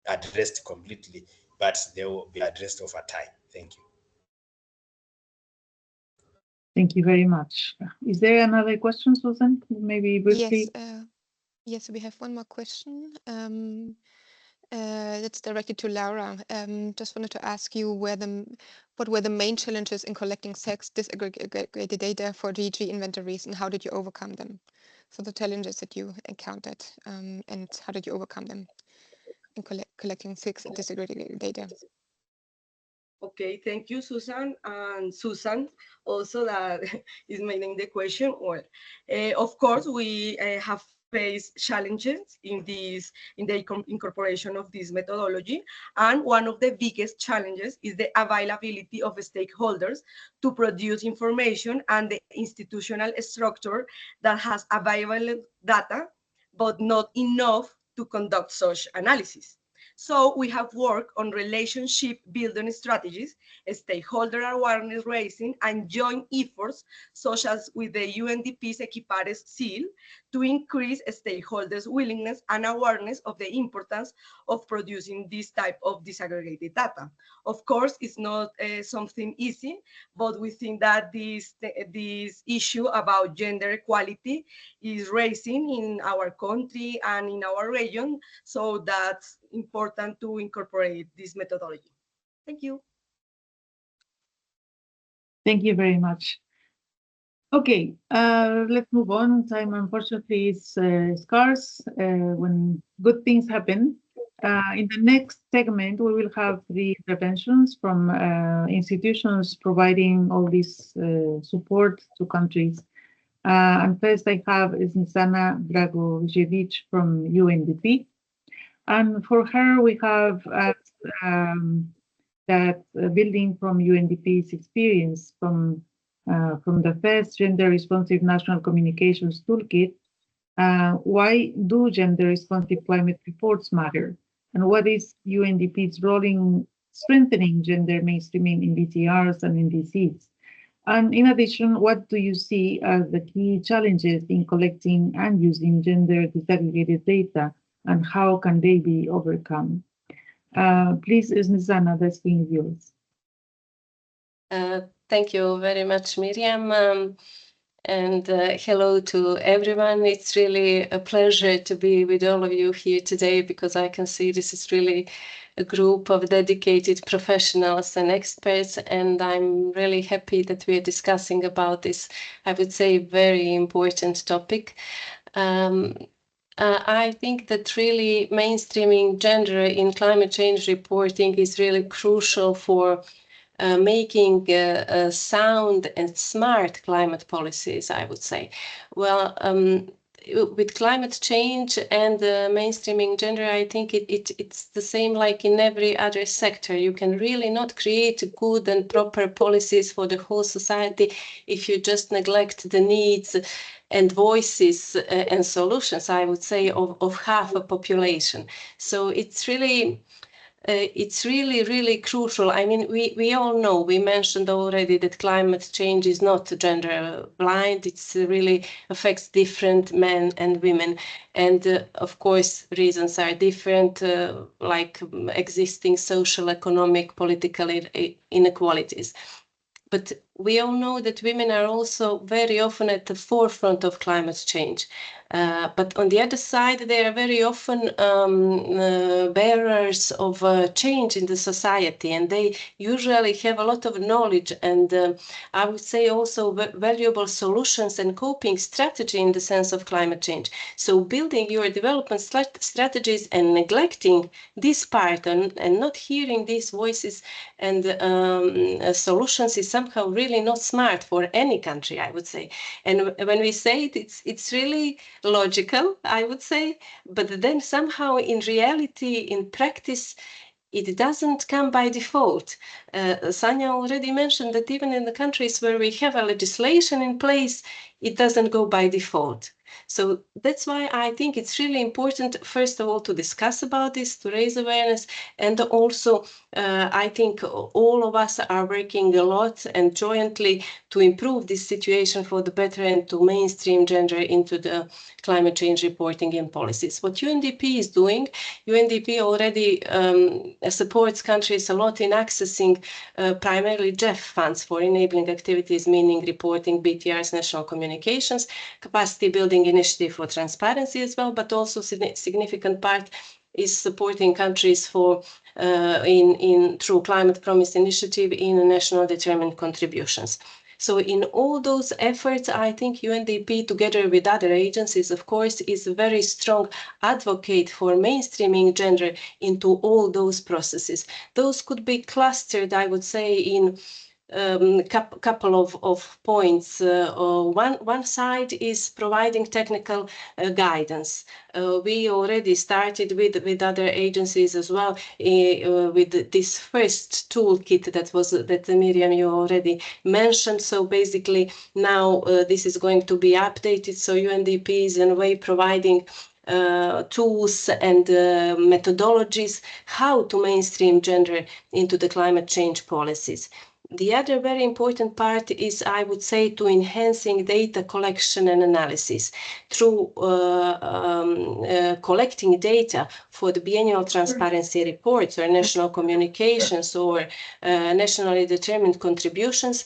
addressed completely, but they will be addressed over time. Thank you. Thank you very much. Is there another question, Susan? Maybe briefly. Yes, we have one more question. That's directed to Laura. Just wanted to ask you what were the main challenges in collecting sex disaggregated data for GG inventories, and how did you overcome them? So the challenges that you encountered, and how did you overcome them in collecting sex disaggregated data? Okay, thank you, Susan. And Susan, also that is making the question. Well, of course, we have faced challenges in the incorporation of this methodology. And one of the biggest challenges is the availability of stakeholders to produce information and the institutional structure that has available data, but not enough to conduct such analysis. So we have worked on relationship building strategies, stakeholder awareness raising, and joint efforts, such as with the UNDP's Equipares seal, to increase stakeholders' willingness and awareness of the importance of producing this type of disaggregated data. Of course, it's not something easy, but we think that this issue about gender equality is rising in our country and in our region, so that's important to incorporate this methodology. Thank you. Thank you very much. Okay, let's move on. Time, unfortunately, is scarce when good things happen. In the next segment, we will have the interventions from institutions providing all this support to countries. And first I have is Nisana Dragojevic from UNDP. And for her, we have that building from UNDP's experience from the first Gender Responsive National Communications Toolkit, why do gender responsive climate reports matter? And what is UNDP's role in strengthening gender mainstreaming in DCRs and NDCs? And in addition, what do you see as the key challenges in collecting and using gender disaggregated data, and how can they be overcome? Please, Snezana, the screen is yours. Thank you very much, Miriam. And hello to everyone. It's really a pleasure to be with all of you here today, because I can see this is really a group of dedicated professionals and experts, and I'm really happy that we are discussing about this, I would say, very important topic. I think that really mainstreaming gender in climate change reporting is really crucial for making sound and smart climate policies, I would say. Well, with climate change and mainstreaming gender, I think it's the same like in every other sector. You can really not create good and proper policies for the whole society if you just neglect the needs and voices and solutions, I would say, of half a population. So it's really really crucial. I mean, we all know, we mentioned already that climate change is not gender blind. It's really affects different men and women. And of course, reasons are different, like existing social, economic, political inequalities. But we all know that women are also very often at the forefront of climate change. But on the other side, they are very often bearers of change in the society, and they usually have a lot of knowledge and I would say also valuable solutions and coping strategy in the sense of climate change. So building your development strategies and neglecting this part and not hearing these voices and solutions is somehow really not smart for any country, I would say. And when we say it, it's really logical, I would say, but then somehow in reality, in practice, it doesn't come by default. Sanja already mentioned that even in the countries where we have a legislation in place, it doesn't go by default. So that's why I think it's really important, first of all, to discuss about this, to raise awareness, and also I think all of us are working a lot and jointly to improve this situation for the better and to mainstream gender into the climate change reporting and policies. What UNDP is doing, UNDP already supports countries a lot in accessing primarily GEF funds for enabling activities, meaning reporting, BTRs, national communications, capacity building initiative for transparency as well, but also significant part is supporting countries for through Climate Promise Initiative in national determined contributions. So in all those efforts, I think UNDP, together with other agencies, of course, is a very strong advocate for mainstreaming gender into all those processes. Those could be clustered, I would say, in couple of points. One side is providing technical guidance. We already started with other agencies as well with this first toolkit that Miriam, you already mentioned. So basically now this is going to be updated. So UNDP is in a way providing tools and methodologies how to mainstream gender into the climate change policies. The other very important part is, I would say, to enhancing data collection and analysis through collecting data for the biennial transparency reports or national communications or nationally determined contributions.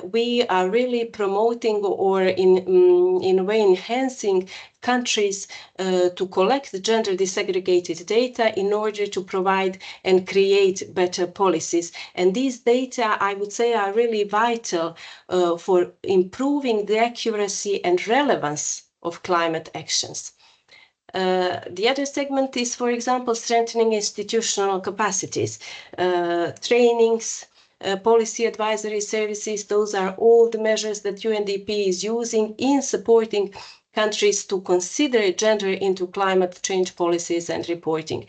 We are really promoting or in a way enhancing countries to collect the gender disaggregated data in order to provide and create better policies. And these data, I would say, are really vital for improving the accuracy and relevance of climate actions. The other segment is, for example, strengthening institutional capacities, trainings, policy advisory services. Those are all the measures that UNDP is using in supporting countries to consider gender into climate change policies and reporting.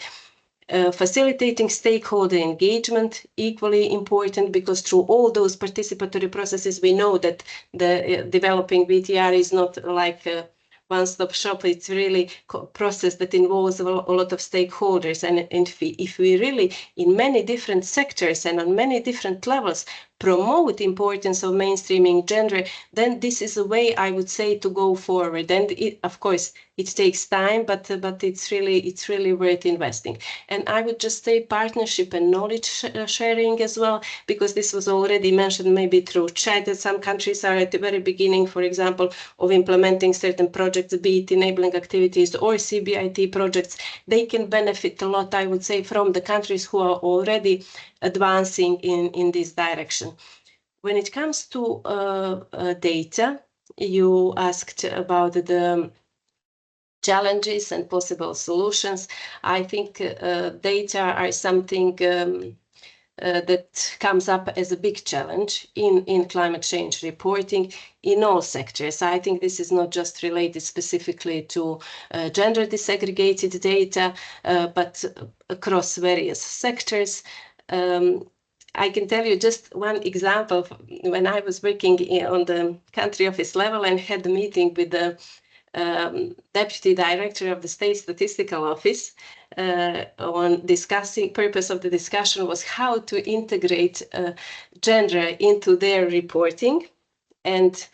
Facilitating stakeholder engagement, equally important, because through all those participatory processes, we know that the developing BTR is not like a one-stop shop. It's really a process that involves a lot of stakeholders. And if we really, in many different sectors and on many different levels, promote importance of mainstreaming gender, then this is a way, I would say, to go forward. And of course, it takes time, but it's really worth investing. And I would just say partnership and knowledge sharing as well, because this was already mentioned maybe through chat, that some countries are at the very beginning, for example, of implementing certain projects, be it enabling activities or CBIT projects. They can benefit a lot, I would say, from the countries who are already advancing in this direction. When it comes to data, you asked about the challenges and possible solutions. I think data are something that comes up as a big challenge in climate change reporting in all sectors. I think this is not just related specifically to gender disaggregated data, but across various sectors. I can tell you just one example. When I was working on the country office level and had a meeting with the deputy director of the state statistical office on discussing, purpose of the discussion was how to integrate gender into their reporting. And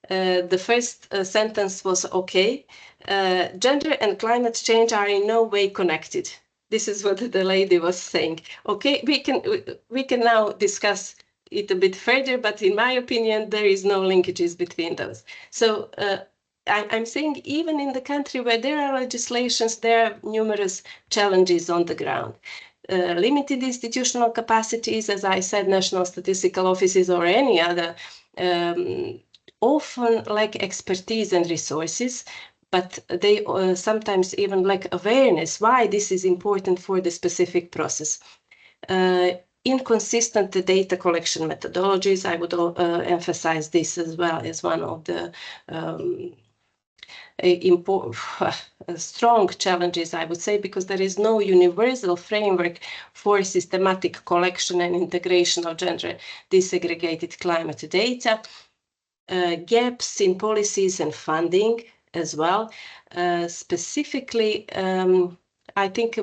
the first sentence was, okay, gender and climate change are in no way connected. This is what the lady was saying. Okay, we can now discuss it a bit further, but in my opinion, there is no linkages between those. So I'm saying even in the country where there are legislations, there are numerous challenges on the ground. Limited institutional capacities, as I said, national statistical offices or any other, often lack expertise and resources, but they sometimes even lack awareness why this is important for the specific process. Inconsistent data collection methodologies, I would emphasize this as well as one of the strong challenges, I would say, because there is no universal framework for systematic collection and integration of gender disaggregated climate data. Gaps in policies and funding as well. Specifically, I think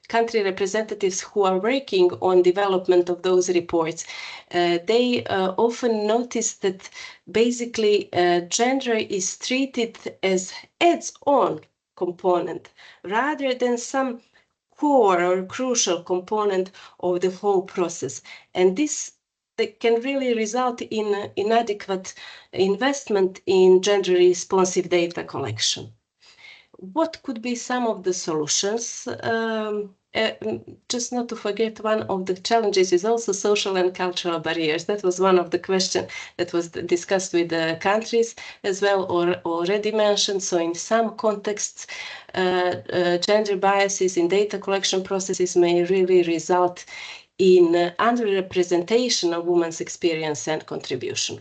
country representatives who are working on development of those reports, they often notice that basically gender is treated as adds-on component rather than some core or crucial component of the whole process. And this can really result in inadequate investment in gender responsive data collection. What could be some of the solutions? Just not to forget, one of the challenges is also social and cultural barriers. That was one of the questions that was discussed with the countries as well, or already mentioned. So in some contexts, gender biases in data collection processes may really result in underrepresentation of women's experience and contribution.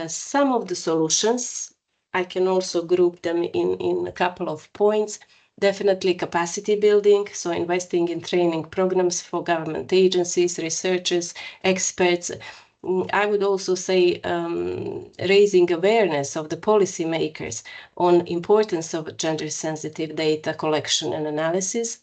Some of the solutions, I can also group them in a couple of points. Definitely capacity building, so investing in training programs for government agencies, researchers, experts. I would also say raising awareness of the policymakers on importance of gender-sensitive data collection and analysis.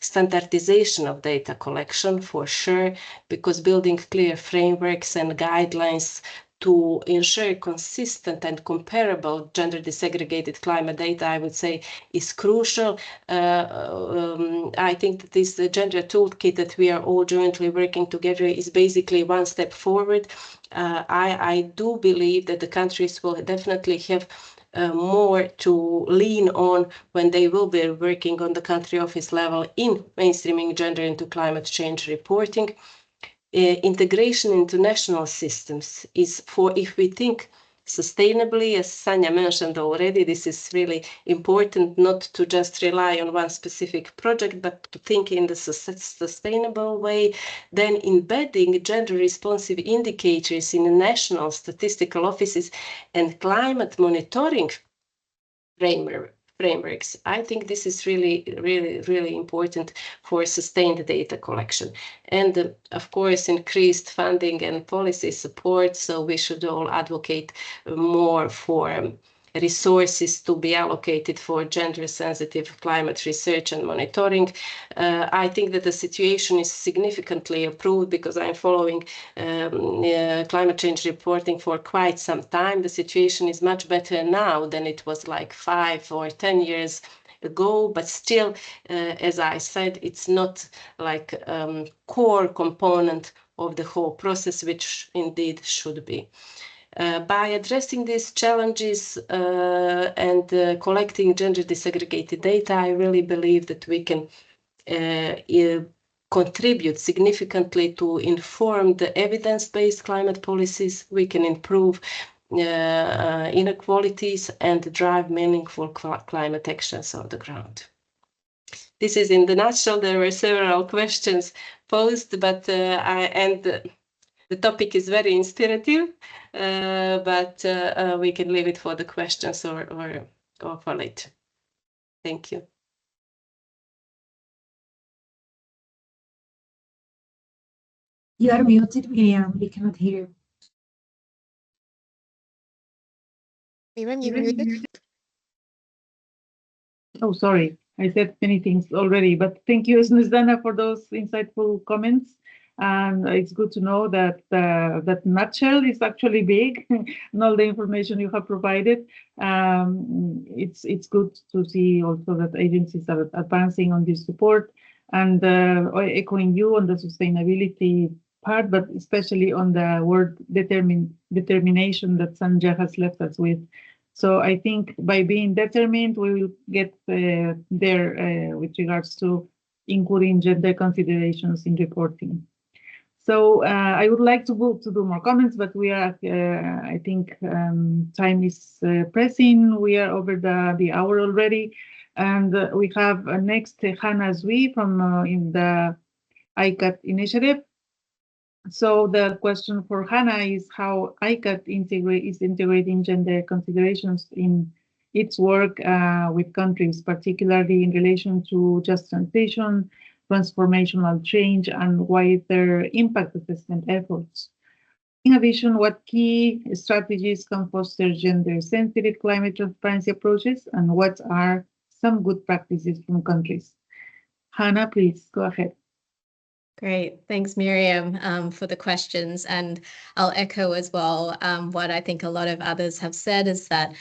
Standardization of data collection for sure, because building clear frameworks and guidelines to ensure consistent and comparable gender disaggregated climate data, I would say, is crucial. I think that this gender toolkit that we are all jointly working together is basically one step forward. I do believe that the countries will definitely have more to lean on when they will be working on the country office level in mainstreaming gender into climate change reporting. Integration into national systems is for, if we think sustainably, as Sanja mentioned already, this is really important, not to just rely on one specific project, but to think in the sustainable way, then embedding gender responsive indicators in national statistical offices and climate monitoring frameworks. I think this is really important for sustained data collection. And of course, increased funding and policy support. So we should all advocate more for resources to be allocated for gender-sensitive climate research and monitoring. I think that the situation is significantly improved because I'm following climate change reporting for quite some time. The situation is much better now than it was like 5 or 10 years ago, but still, as I said, it's not like core component of the whole process, which indeed should be. By addressing these challenges and collecting gender disaggregated data, I really believe that we can contribute significantly to inform the evidence-based climate policies. We can improve inequalities and drive meaningful climate actions on the ground. This is in the nutshell. There were several questions posed, but the topic is very inspirative, but we can leave it for the questions or for later. Thank you. You are muted, Miriam. We cannot hear you. Miriam, you're muted. Oh, sorry. I said many things already, but thank you, Snezana, for those insightful comments. And it's good to know that that nutshell is actually big, and all the information you have provided. It's good to see also that agencies are advancing on this support and echoing you on the sustainability part, but especially on the word determination that Sanja has left us with. So I think by being determined, we will get there with regards to including gender considerations in reporting. So I would like to do more comments, but we are, I think, time is pressing. We are over the hour already, and we have next Hannah Zwi from in the ICAT initiative. So the question for Hannah is how ICAT is integrating gender considerations in its work with countries, particularly in relation to just transition, transformational change, and wider impact assessment efforts. In addition, what key strategies can foster gender-sensitive climate transparency approaches, and what are some good practices from countries? Hannah, please go ahead. Great. Thanks, Miriam, for the questions. And I'll echo as well what I think a lot of others have said is that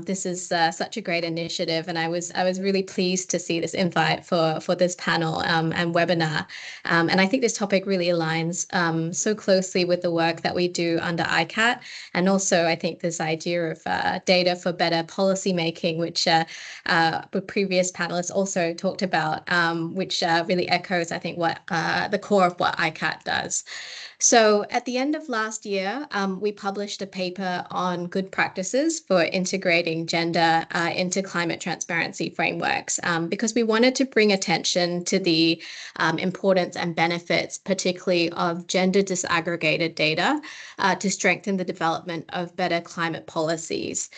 this is such a great initiative. And I was really pleased to see this invite for this panel and webinar. And I think this topic really aligns so closely with the work that we do under ICAT. And also, I think this idea of data for better policy making, which the previous panelists also talked about, which really echoes, I think, what the core of what ICAT does. So at the end of last year, we published a paper on good practices for integrating gender into climate transparency frameworks because we wanted to bring attention to the importance and benefits, particularly of gender disaggregated data to strengthen the development of better climate policies.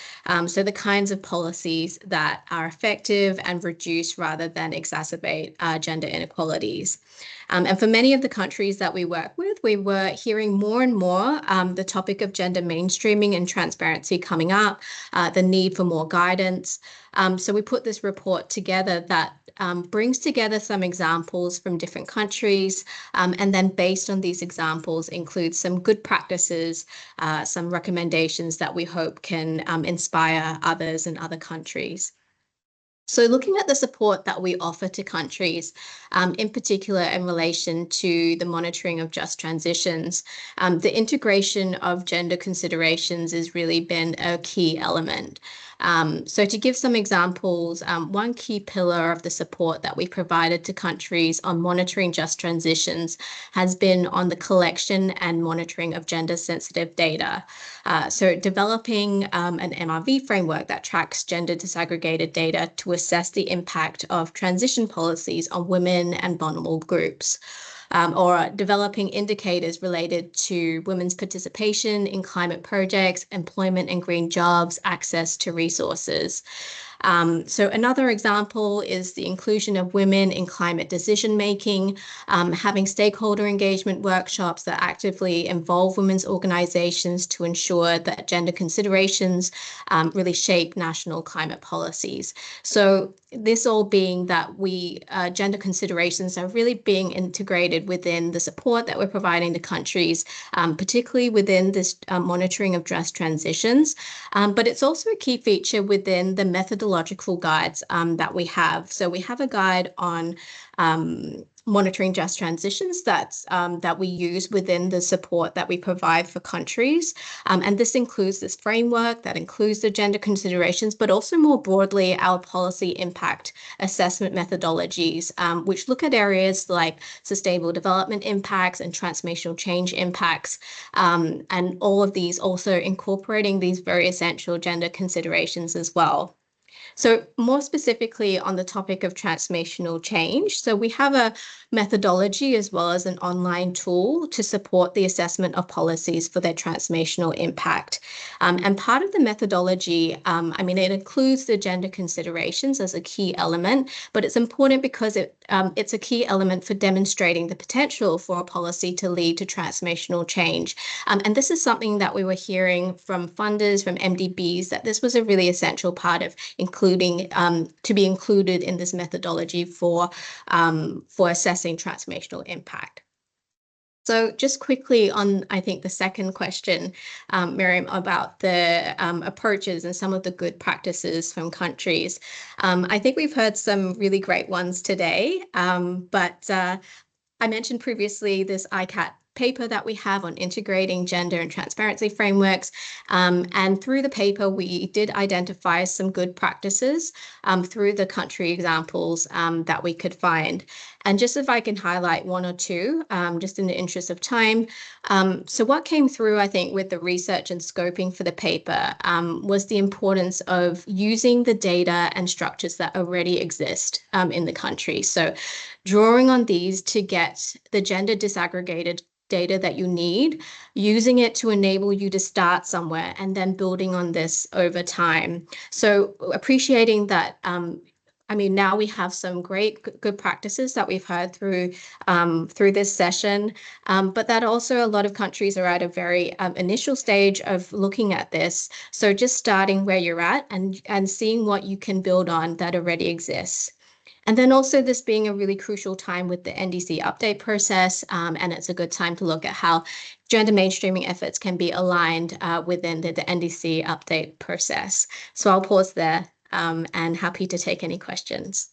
So the kinds of policies that are effective and reduce rather than exacerbate gender inequalities. And for many of the countries that we work with, we were hearing more and more the topic of gender mainstreaming and transparency coming up, the need for more guidance. So we put this report together that brings together some examples from different countries, and then based on these examples includes some good practices, some recommendations that we hope can inspire others in other countries. So looking at the support that we offer to countries, in particular in relation to the monitoring of just transitions, the integration of gender considerations has really been a key element. So to give some examples, one key pillar of the support that we provided to countries on monitoring just transitions has been on the collection and monitoring of gender-sensitive data. So developing an MRV framework that tracks gender disaggregated data to assess the impact of transition policies on women and vulnerable groups. Or developing indicators related to women's participation in climate projects, employment and green jobs, access to resources. So another example is the inclusion of women in climate decision making, having stakeholder engagement workshops that actively involve women's organizations to ensure that gender considerations really shape national climate policies. So this all being that gender considerations are really being integrated within the support that we're providing to countries, particularly within this monitoring of just transitions. But it's also a key feature within the methodological guides that we have. So we have a guide on monitoring just transitions that we use within the support that we provide for countries. And this includes this framework that includes the gender considerations, but also more broadly, our policy impact assessment methodologies, which look at areas like sustainable development impacts and transformational change impacts, and all of these also incorporating these very essential gender considerations as well. So more specifically on the topic of transformational change, so we have a methodology as well as an online tool to support the assessment of policies for their transformational impact. And part of the methodology, it includes the gender considerations as a key element, but it's important because it's a key element for demonstrating the potential for a policy to lead to transformational change. And this is something that we were hearing from funders, from MDBs, that this was a really essential part of including to be included in this methodology for assessing transformational impact. So just quickly on, I think, the second question, Miriam, about the approaches and some of the good practices from countries. I think we've heard some really great ones today, but I mentioned previously this ICAT paper that we have on integrating gender and transparency frameworks. And through the paper, we did identify some good practices through the country examples that we could find. And just if I can highlight one or two, just in the interest of time. So what came through, I think, with the research and scoping for the paper was the importance of using the data and structures that already exist in the country. So drawing on these to get the gender disaggregated data that you need, using it to enable you to start somewhere and then building on this over time. So appreciating that, now we have some great good practices that we've heard through this session, but that also a lot of countries are at a very initial stage of looking at this. So just starting where you're at and seeing what you can build on that already exists. And then also this being a really crucial time with the NDC update process, and it's a good time to look at how gender mainstreaming efforts can be aligned within the NDC update process. So I'll pause there and happy to take any questions.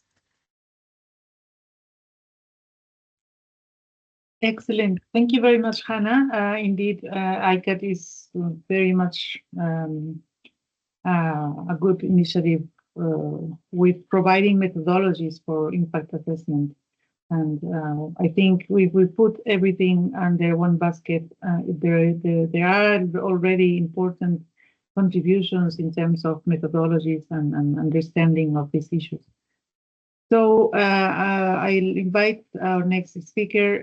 Excellent. Thank you very much, Hannah. Indeed, ICAT is very much a good initiative with providing methodologies for impact assessment. And I think if we put everything under one basket, there are already important contributions in terms of methodologies and understanding of these issues. So I'll invite our next speaker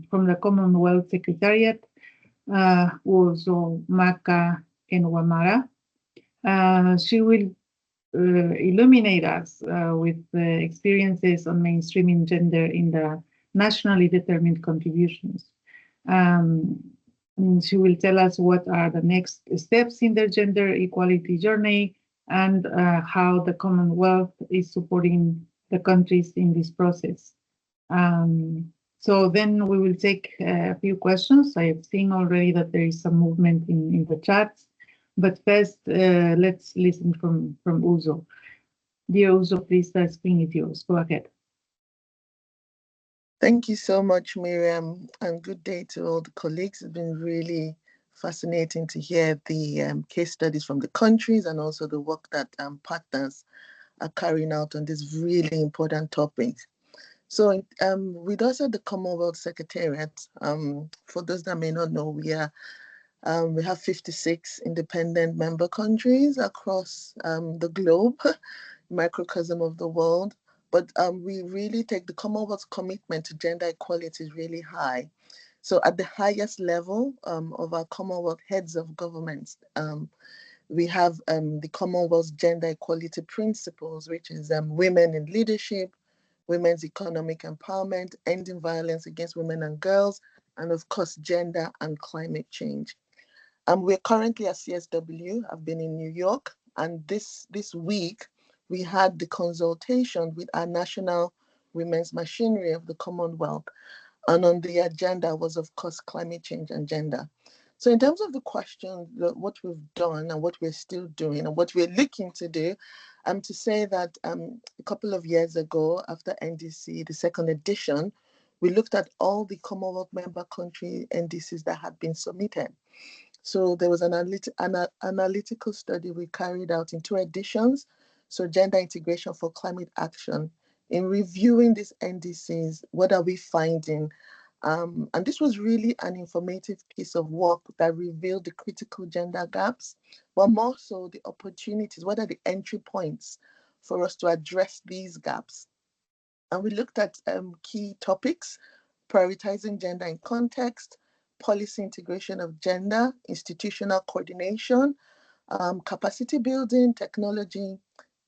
from the Commonwealth Secretariat, also Maka Enwamara. She will illuminate us with the experiences on mainstreaming gender in the nationally determined contributions. She will tell us what are the next steps in their gender equality journey and how the Commonwealth is supporting the countries in this process. So then we will take a few questions. I have seen already that there is some movement in the chats. But first, let's listen from Uzo. Dear Uzo, please, the screen is yours. Go ahead. Thank you so much, Miriam, and good day to all the colleagues. It's been really fascinating to hear the case studies from the countries and also the work that partners are carrying out on this really important topic. So with us at the Commonwealth Secretariat, for those that may not know, we have 56 independent member countries across the globe, microcosm of the world. But we really take the Commonwealth's commitment to gender equality is really high. So at the highest level of our Commonwealth heads of governments, We have the Commonwealth's gender equality principles, which is women in leadership, women's economic empowerment, ending violence against women and girls, and of course, gender and climate change. We're currently at CSW. I've been in New York, and this week we had the consultation with our national women's machinery of the Commonwealth. And on the agenda was, of course, climate change and gender. So in terms of the question, what we've done and what we're still doing and what we're looking to do, to say that a couple of years ago, after NDC, the second edition, we looked at all the Commonwealth member country NDCs that had been submitted. So there was an analytical study we carried out in 2 editions, so gender integration for climate action. In reviewing these NDCs, what are we finding? And this was really an informative piece of work that revealed the critical gender gaps, but more so the opportunities. What are the entry points for us to address these gaps? And we looked at key topics: prioritizing gender in context, policy integration of gender, institutional coordination, capacity building, technology,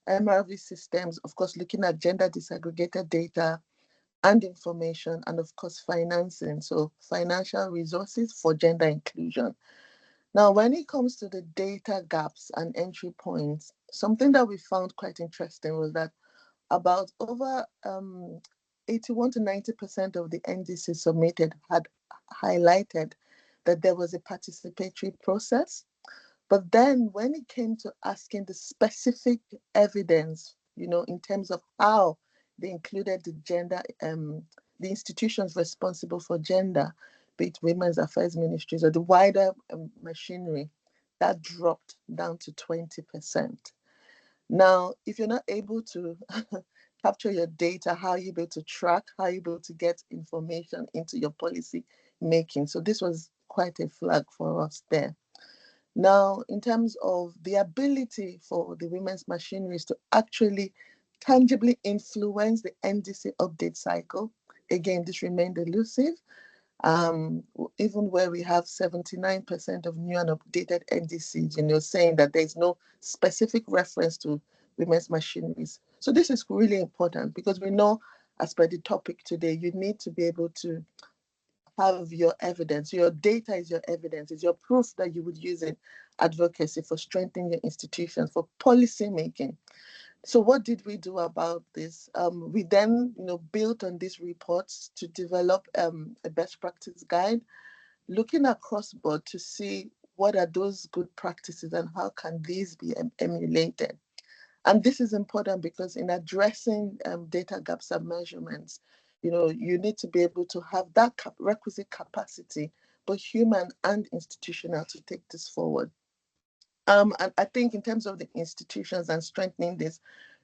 MRV systems, of course, looking at gender disaggregated data and information, and of course, financing, so financial resources for gender inclusion. Now, when it comes to the data gaps and entry points, something that we found quite interesting was that about over 81 to 90% of the NDC submitted had highlighted that there was a participatory process. But then when it came to asking the specific evidence, in terms of how they included the gender, the institutions responsible for gender, be it women's affairs ministries or the wider machinery, that dropped down to 20%. Now, if you're not able to capture your data, how are you able to track, how are you able to get information into your policy making? So this was quite a flag for us there. Now, in terms of the ability for the women's machineries to actually tangibly influence the NDC update cycle, again, this remained elusive. Even where we have 79% of new and updated NDCs, saying that there's no specific reference to women's machineries. So this is really important because we know, as per the topic today, you need to be able to have your evidence. Your data is your evidence, is your proof that you would use in advocacy for strengthening your institutions, for policy making. So what did we do about this? We then, built on these reports to develop a best practice guide, looking across board to see what are those good practices and how can these be emulated. And this is important because in addressing data gaps and measurements, you need to be able to have that requisite capacity, both human and institutional, to take this forward. And I think in terms of the institutions and strengthening this,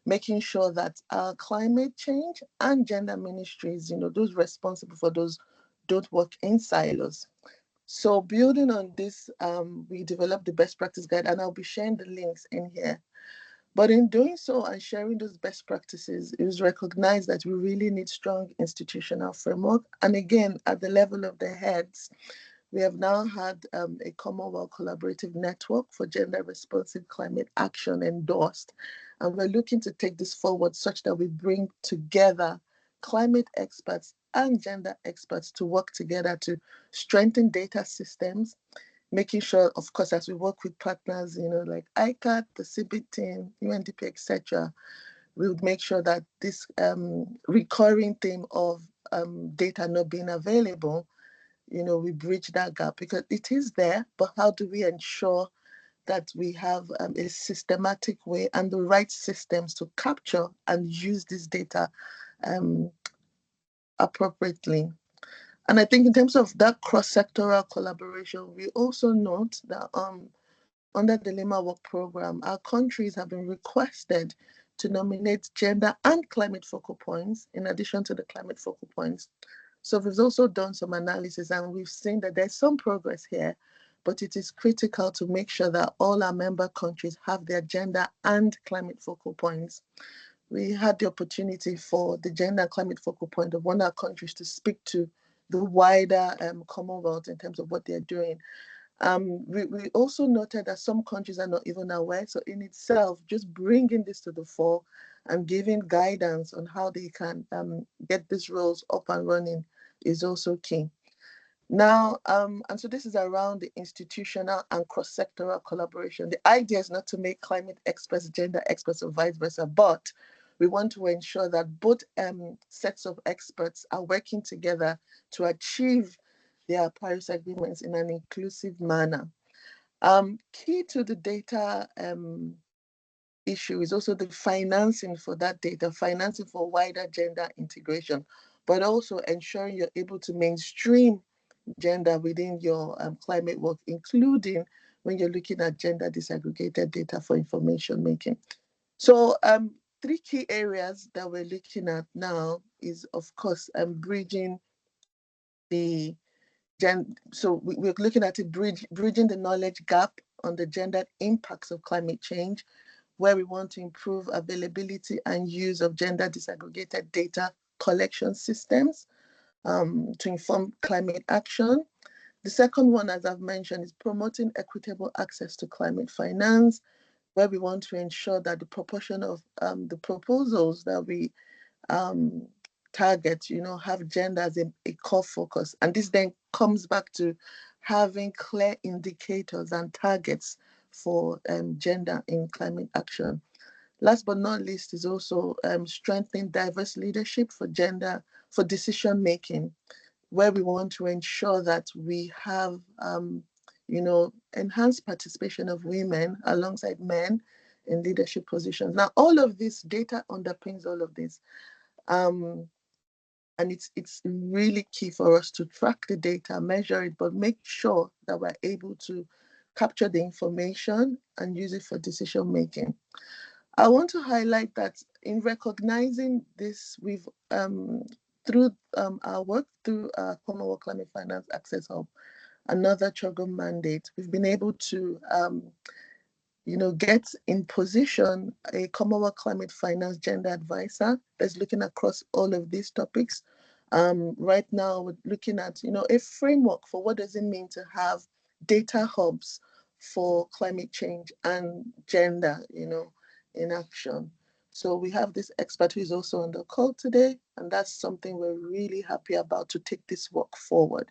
making sure that climate change and gender ministries, those responsible for those, don't work in silos. So building on this, we developed the best practice guide, and I'll be sharing the links in here. But in doing so and sharing those best practices, it was recognized that we really need strong institutional framework. And again, at the level of the heads, we have now had a Commonwealth collaborative network for gender responsive climate action endorsed. And we're looking to take this forward such that we bring together climate experts and gender experts to work together to strengthen data systems, making sure, of course, as we work with partners, like ICAT, the CB team, UNDP, etc., we would make sure that this recurring theme of data not being available, we bridge that gap because it is there, but how do we ensure that we have a systematic way and the right systems to capture and use this data appropriately? And I think in terms of that cross-sectoral collaboration, we also note that under the Lima Work Program, our countries have been requested to nominate gender and climate focal points in addition to the climate focal points. So we've also done some analysis and we've seen that there's some progress here, but it is critical to make sure that all our member countries have their gender and climate focal points. We had the opportunity for the gender and climate focal point of one of our countries to speak to the wider Commonwealth in terms of what they're doing. We also noted that some countries are not even aware. So in itself, just bringing this to the fore and giving guidance on how they can get these roles up and running is also key. Now, and so this is around the institutional and cross-sectoral collaboration. The idea is not to make climate experts gender experts or vice versa, but we want to ensure that both sets of experts are working together to achieve their Paris agreements in an inclusive manner. Key to the data issue is also the financing for that data, financing for wider gender integration, but also ensuring you're able to mainstream gender within your climate work, including when you're looking at gender disaggregated data for information making. So three key areas that we're looking at now is, of course, bridging the so we're looking at it bridging the knowledge gap on the gender impacts of climate change, where we want to improve availability and use of gender disaggregated data collection systems to inform climate action. The second one, as I've mentioned, is promoting equitable access to climate finance, where we want to ensure that the proportion of the proposals that we target, have gender as a core focus. And this then comes back to having clear indicators and targets for gender in climate action. Last but not least is also strengthening diverse leadership for gender, for decision making, where we want to ensure that we have, enhanced participation of women alongside men in leadership positions. Now, all of this data underpins all of this. And it's really key for us to track the data, measure it, but make sure that we're able to capture the information and use it for decision making. I want to highlight that in recognizing this, we've through our work through Commonwealth Climate Finance Access Hub, another CHOGM mandate, we've been able to get in position a Commonwealth Climate Finance Gender Advisor that's looking across all of these topics. Right now, we're looking at a framework for what does it mean to have data hubs for climate change and gender, in action. So we have this expert who is also on the call today, and that's something we're really happy about to take this work forward.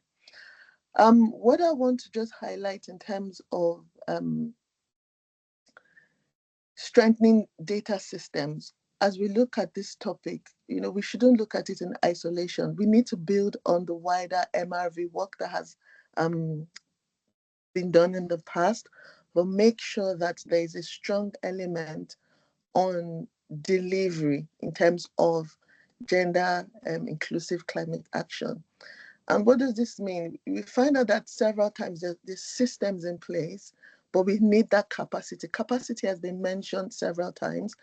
What I want to just highlight in terms of strengthening data systems, as we look at this topic, we shouldn't look at it in isolation. We need to build on the wider MRV work that has been done in the past, but make sure that there is a strong element on delivery in terms of gender inclusive climate action. And what does this mean? We find out that several times there's systems in place, but we need that capacity. Capacity has been mentioned several times.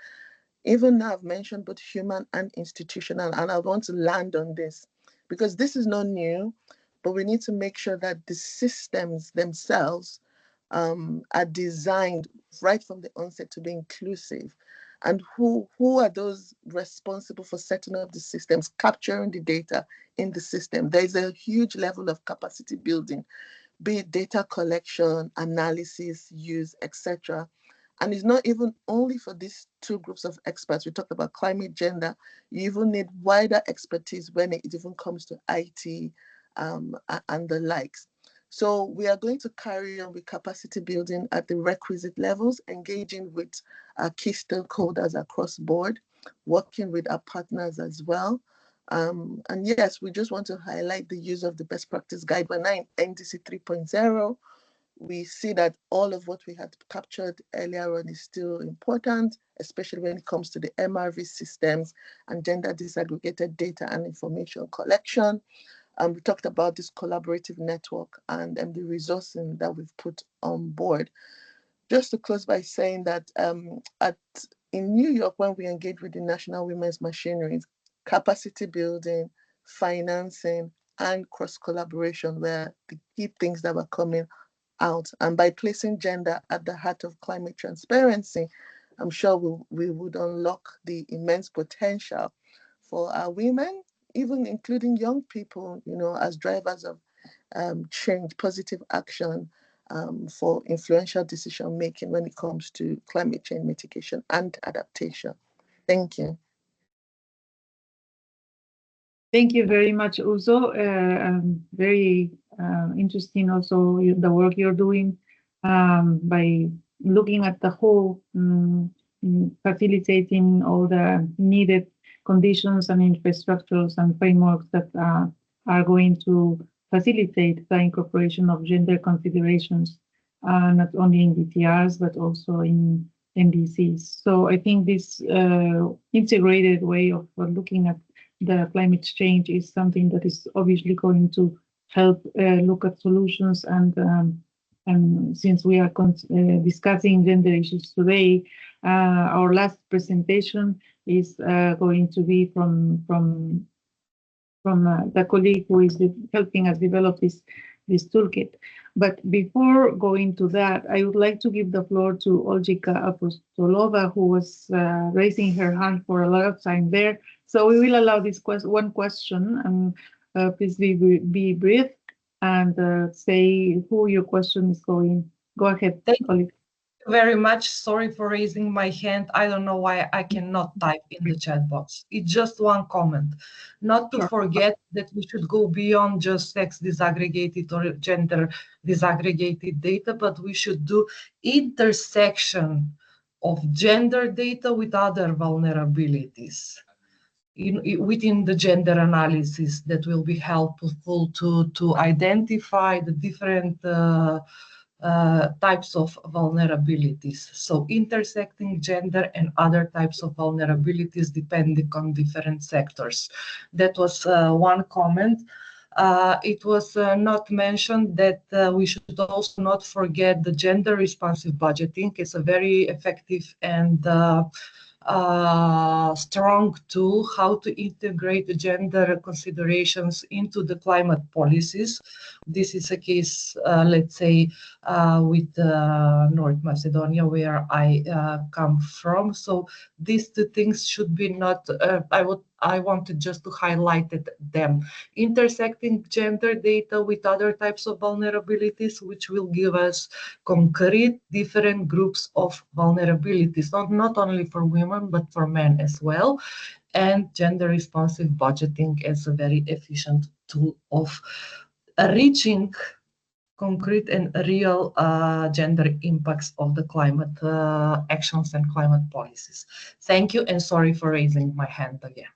Even now I've mentioned both human and institutional, and I want to land on this because this is not new, but we need to make sure that the systems themselves are designed right from the onset to be inclusive. And who are those responsible for setting up the systems, capturing the data in the system? There's a huge level of capacity building, be it data collection, analysis, use, etc. And it's not even only for these two groups of experts. We talked about climate, gender. You even need wider expertise when it even comes to IT and the likes. So we are going to carry on with capacity building at the requisite levels, engaging with our key stakeholders across board, working with our partners as well. And yes, we just want to highlight the use of the best practice guideline NDC 3.0. We see that all of what we had captured earlier on is still important, especially when it comes to the MRV systems and gender disaggregated data and information collection. We talked about this collaborative network and the resourcing that we've put on board. Just to close by saying that in New York, when we engage with the National Women's Machineries, capacity building, financing, and cross-collaboration were the key things that were coming out. And by placing gender at the heart of climate transparency, I'm sure we would unlock the immense potential for our women, even including young people, as drivers of change, positive action, for influential decision making when it comes to climate change mitigation and adaptation. Thank you. Thank you very much, Uzo. Very interesting also the work you're doing by looking at the whole, facilitating all the needed conditions and infrastructures and frameworks that are going to facilitate the incorporation of gender considerations, not only in BTRs, but also in NDCs. So I think this integrated way of looking at the climate change is something that is obviously going to help look at solutions. And since we are discussing gender issues today, our last presentation is going to be from the colleague who is helping us develop this toolkit. But before going to that, I would like to give the floor to Olgika Apostolova, who was raising her hand for a lot of time there. So we will allow this one question, and please be brief and say who your question is going. Go ahead, Olgika. Very much. Sorry for raising my hand. I don't know why I cannot type in the chat box. It's just one comment. Not to forget that we should go beyond just sex disaggregated or gender disaggregated data, but we should do intersection of gender data with other vulnerabilities within the gender analysis that will be helpful to identify the different types of vulnerabilities. So intersecting gender and other types of vulnerabilities depending on different sectors. That was one comment. It was not mentioned that we should also not forget the gender responsive budgeting. It's a very effective and strong tool how to integrate the gender considerations into the climate policies. This is a case, let's say, with North Macedonia, where I come from. So these two things should be not, I wanted just to highlight them. Intersecting gender data with other types of vulnerabilities, which will give us concrete different groups of vulnerabilities, not only for women, but for men as well. And gender responsive budgeting as a very efficient tool of reaching concrete and real gender impacts of the climate actions and climate policies. Thank you, and sorry for raising my hand again.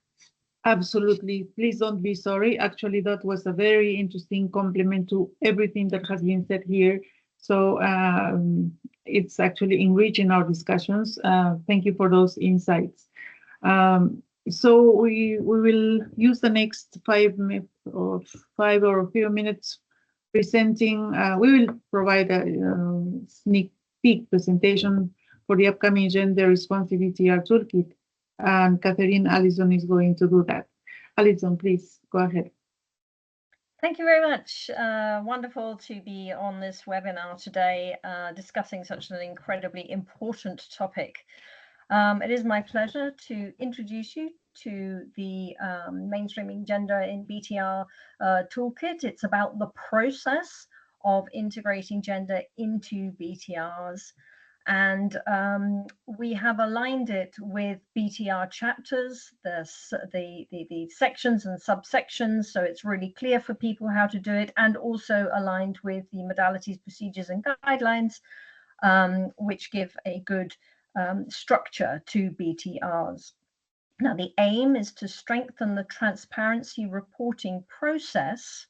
Absolutely. Please don't be sorry. Actually, that was a very interesting complement to everything that has been said here. So it's actually enriching our discussions. Thank you for those insights. So we will use the next 5 or a few minutes presenting. We will provide a sneak peek presentation for the upcoming Gender Responsive BTR Toolkit. And Catherine Allison is going to do that. Allison, please go ahead. Thank you very much. Wonderful to be on this webinar today, discussing such an incredibly important topic. It is my pleasure to introduce you to the Mainstreaming Gender in BTR Toolkit. It's about the process of integrating gender into BTRs. And we have aligned it with BTR chapters, the sections and subsections, so it's really clear for people how to do it, and also aligned with the modalities, procedures, and guidelines, which give a good structure to BTRs. Now, the aim is to strengthen the transparency reporting process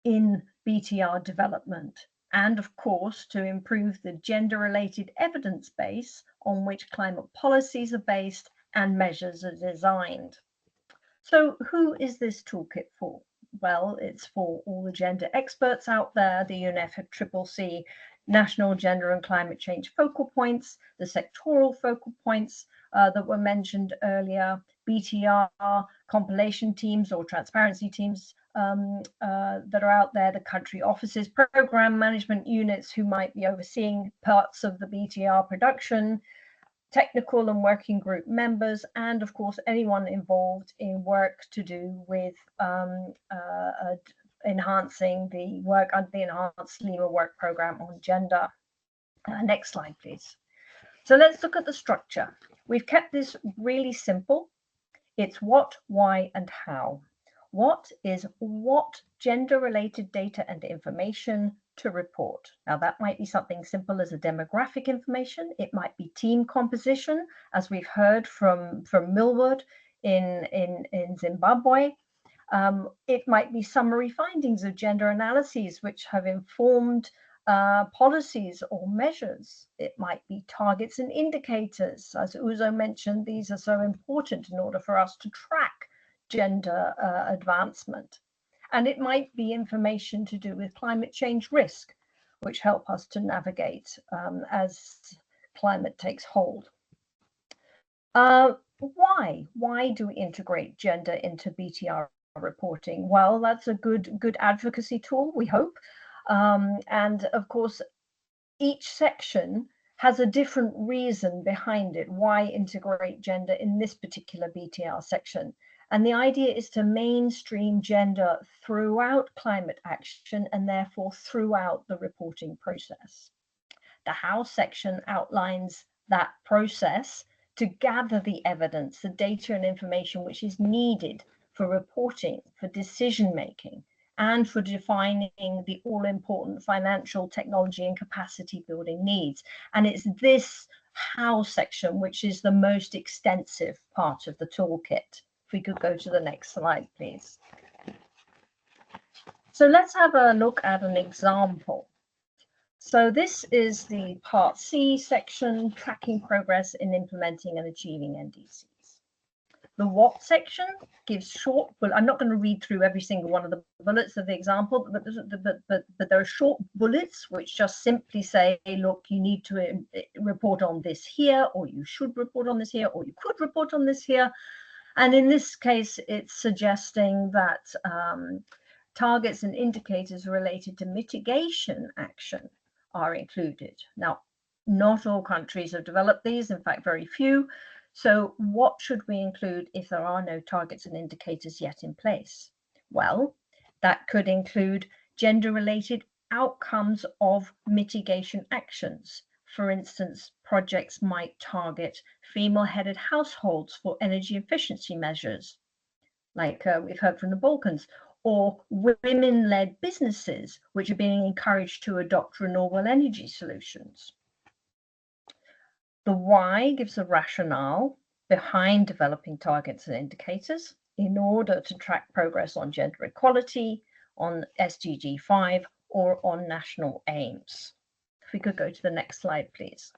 in BTR development, and of course to improve the gender-related evidence base on which climate policies are based and measures are designed. So who is this toolkit for? Well, it's for all the gender experts out there, the UNFCCC National Gender and Climate Change focal points, the sectoral focal points that were mentioned earlier, BTR compilation teams or transparency teams that are out there, the country offices, program management units who might be overseeing parts of the BTR production, technical and working group members, and of course anyone involved in work to do with enhancing the work under the Enhanced Lima Work Programme on Gender. Next slide, please. So let's look at the structure. We've kept this really simple. It's what, why, and how. What is what gender-related data and information to report? Now, that might be something simple as a demographic information. It might be team composition, as we've heard from Millward in Zimbabwe. It might be summary findings of gender analyses which have informed policies or measures. It might be targets and indicators. As Uzo mentioned, these are so important in order for us to track gender advancement. And it might be information to do with climate change risk, which help us to navigate as climate takes hold. Why do we integrate gender into BTR reporting? Well, that's a good advocacy tool, we hope. And of course, each section has a different reason behind it, why integrate gender in this particular BTR section. And the idea is to mainstream gender throughout climate action and therefore throughout the reporting process. The how section outlines that process to gather the evidence, the data and information which is needed for reporting, for decision making, and for defining the all-important financial, technology, and capacity building needs. And it's this how section which is the most extensive part of the toolkit. If we could go to the next slide, please. So let's have a look at an example. So this is the Part C section, tracking progress in implementing and achieving NDCs. The what section gives short, well, I'm not going to read through every single one of the bullets of the example, but there are short bullets which just simply say, hey, look, you need to report on this here, or you should report on this here, or you could report on this here. And in this case, it's suggesting that targets and indicators related to mitigation action are included. Now, not all countries have developed these, in fact, very few. So what should we include if there are no targets and indicators yet in place? Well, that could include gender-related outcomes of mitigation actions. For instance, projects might target female-headed households for energy efficiency measures, like we've heard from the Balkans, or women-led businesses, which are being encouraged to adopt renewable energy solutions. The why gives a rationale behind developing targets and indicators in order to track progress on gender equality, on SDG 5, or on national aims. If we could go to the next slide, please.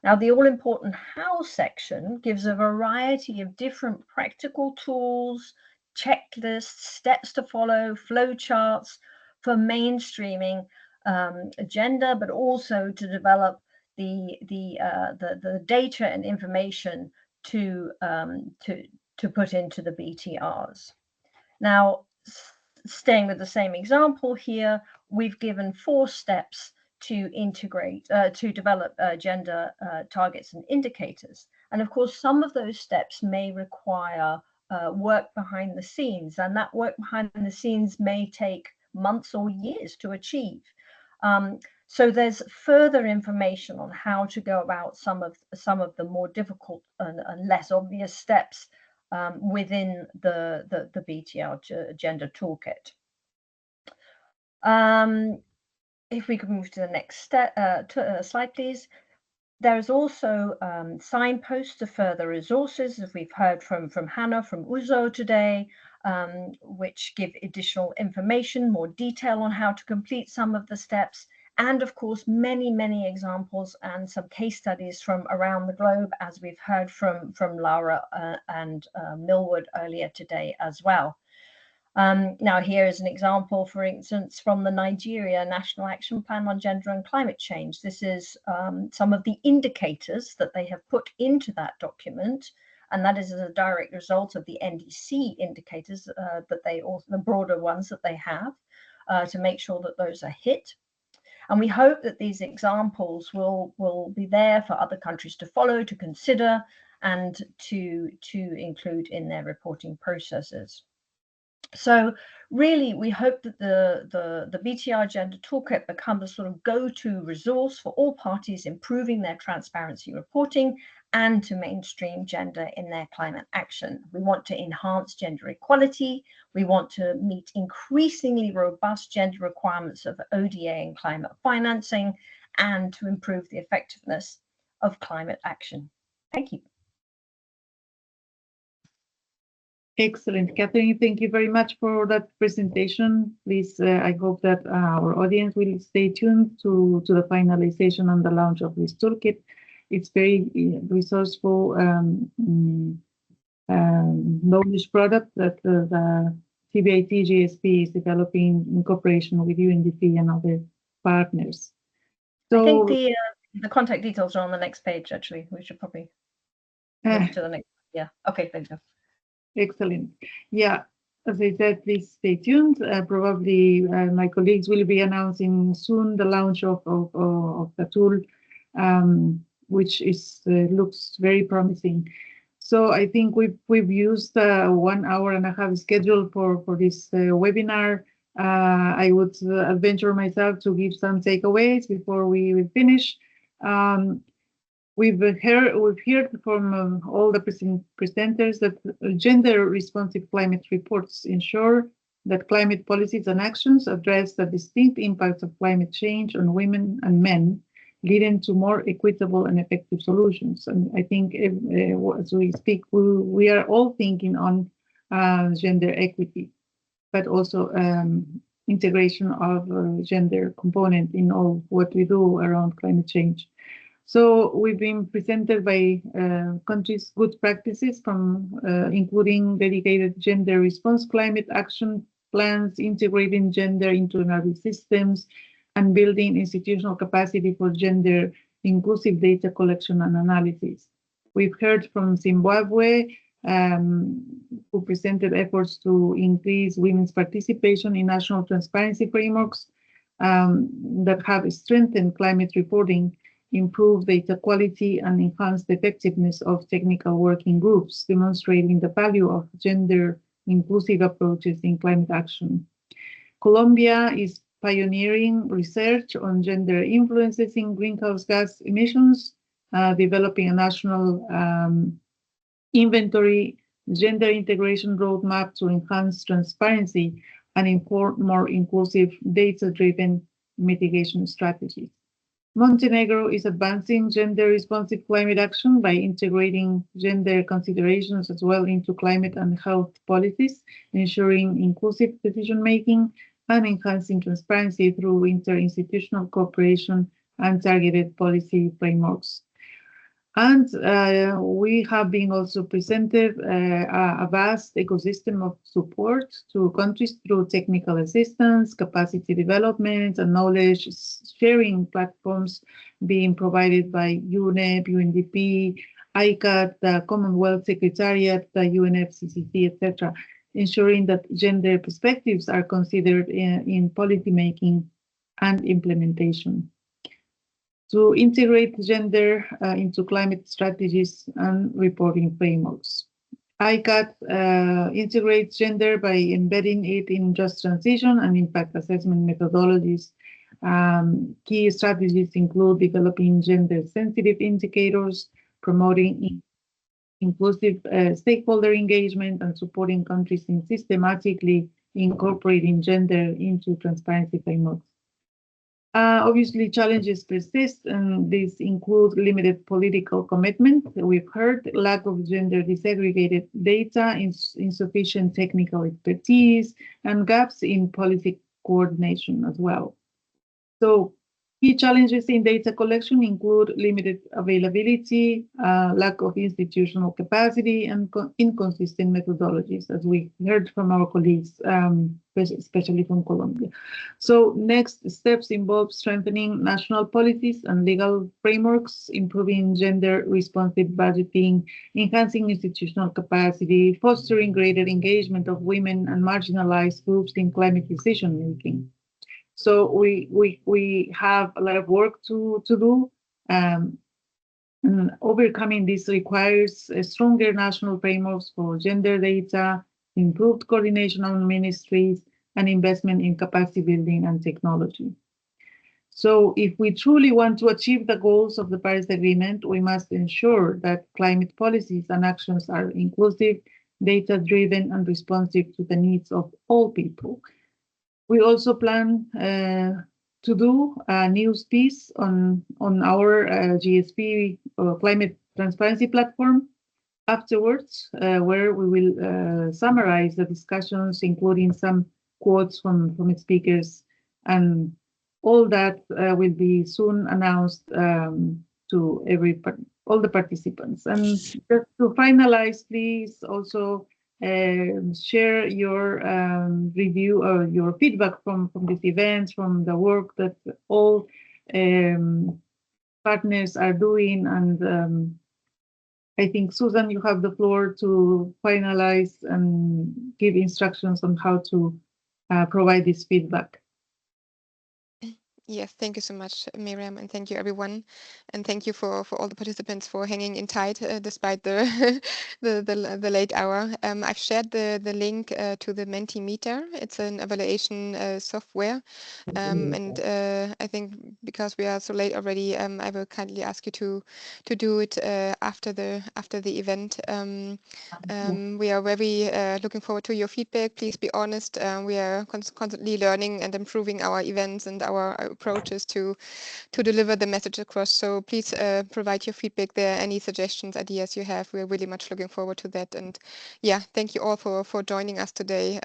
Now, the all-important how section gives a variety of different practical tools, checklists, steps to follow, flowcharts for mainstreaming agenda, but also to develop the data and information to put into the BTRs. Now, staying with the same example here, we've given 4 steps to integrate, to develop gender targets and indicators. And of course, some of those steps may require work behind the scenes, and that work behind the scenes may take months or years to achieve. So there's further information on how to go about some of the more difficult and less obvious steps within the BTR Gender Toolkit. If we could move to the next slide, please. There is also signposts to further resources, as we've heard from Hannah, from Uzo today, which give additional information, more detail on how to complete some of the steps. And of course, many, many examples and some case studies from around the globe, as we've heard from Laura and Millward earlier today as well. Now, here is an example, for instance, from the Nigeria National Action Plan on Gender and Climate Change. This is some of the indicators that they have put into that document, and that is as a direct result of the NDC indicators that they, or the broader ones that they have, to make sure that those are hit. And we hope that these examples will be there for other countries to follow, to consider, and to include in their reporting processes. So really, we hope that the BTR Gender Toolkit becomes a sort of go-to resource for all parties improving their transparency reporting and to mainstream gender in their climate action. We want to enhance gender equality. We want to meet increasingly robust gender requirements of ODA and climate financing, and to improve the effectiveness of climate action. Thank you. Excellent, Catherine. Thank you very much for that presentation. Please, I hope that our audience will stay tuned to the finalization and the launch of this toolkit. It's very resourceful knowledge product that the CBIT GSP is developing in cooperation with UNDP and other partners. So, I think the contact details are on the next page, actually. We should probably move to the next. Yeah, okay, thank you. Excellent. Yeah, as I said, please stay tuned. Probably my colleagues will be announcing soon the launch of the tool, which looks very promising. So I think we've used 1 hour and a half schedule for this webinar. I would venture myself to give some takeaways before we finish. We've heard from all the presenters that gender-responsive climate reports ensure that climate policies and actions address the distinct impacts of climate change on women and men, leading to more equitable and effective solutions. And I think as we speak, we are all thinking on gender equity, but also integration of gender component in all what we do around climate change. So we've been presented by countries' good practices from including dedicated gender response climate action plans, integrating gender into nervous systems, and building institutional capacity for gender inclusive data collection and analysis. We've heard from Zimbabwe, who presented efforts to increase women's participation in national transparency frameworks that have strengthened climate reporting, improve data quality, and enhance the effectiveness of technical working groups, demonstrating the value of gender-inclusive approaches in climate action. Colombia is pioneering research on gender influences in greenhouse gas emissions, developing a national inventory gender integration roadmap to enhance transparency and inform more inclusive data-driven mitigation strategies. Montenegro is advancing gender-responsive climate action by integrating gender considerations as well into climate and health policies, ensuring inclusive decision-making and enhancing transparency through interinstitutional cooperation and targeted policy frameworks. And we have been also presented a vast ecosystem of support to countries through technical assistance, capacity development, and knowledge sharing platforms being provided by UNEP, UNDP, ICAT, the Commonwealth Secretariat, the UNFCCC, etc., ensuring that gender perspectives are considered in policymaking and implementation. To integrate gender into climate strategies and reporting frameworks. ICAT integrates gender by embedding it in just transition and impact assessment methodologies. Key strategies include developing gender-sensitive indicators, promoting inclusive stakeholder engagement, and supporting countries in systematically incorporating gender into transparency frameworks. Obviously, challenges persist, and these include limited political commitment. We've heard lack of gender disaggregated data, insufficient technical expertise, and gaps in policy coordination as well. So, key challenges in data collection include limited availability, lack of institutional capacity, and inconsistent methodologies, as we heard from our colleagues, especially from Colombia. So next steps involve strengthening national policies and legal frameworks, improving gender-responsive budgeting, enhancing institutional capacity, fostering greater engagement of women and marginalized groups in climate decision-making. So we have a lot of work to do. And overcoming this requires stronger national frameworks for gender data, improved coordination among ministries, and investment in capacity building and technology. So if we truly want to achieve the goals of the Paris Agreement, we must ensure that climate policies and actions are inclusive, data-driven, and responsive to the needs of all people. We also plan to do a news piece on our GSP climate transparency platform afterwards, where we will summarize the discussions, including some quotes from its speakers, and all that will be soon announced to all the participants. And just to finalize, please also share your review or your feedback from these events, from the work that all partners are doing. And I think, Susan, you have the floor to finalize and give instructions on how to provide this feedback. Yes, thank you so much, Miriam, and thank you, everyone, and thank you for all the participants for hanging in tight despite the the late hour. I've shared the link to the Mentimeter. It's an evaluation software, and I think because we are so late already, I will kindly ask you to do it after the event. We are very looking forward to your feedback. Please be honest. We are constantly learning and improving our events and our approaches to deliver the message across. So please provide your feedback there. Any suggestions, ideas you have, we're really much looking forward to that. And yeah, thank you all for joining us today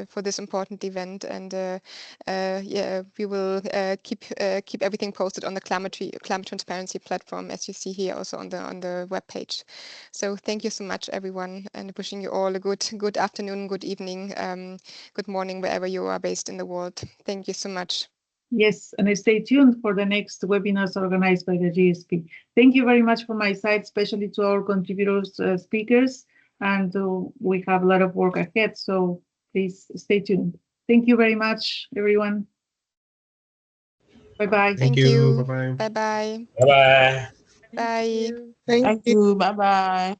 for this important event. And yeah, we will keep everything posted on the climate transparency platform, as you see here also on the web page. So thank you so much, everyone, and wishing you all a good afternoon, good evening, good morning, wherever you are based in the world. Thank you so much. Yes, and stay tuned for the next webinars organized by the GSP. Thank you very much from my side, especially to our contributors, speakers, and we have a lot of work ahead, so please stay tuned. Thank you very much, everyone. Bye-bye. Thank you. Bye-bye. Bye-bye. Bye. Thank you. Bye-bye.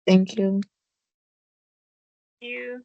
Thank you. Thank you.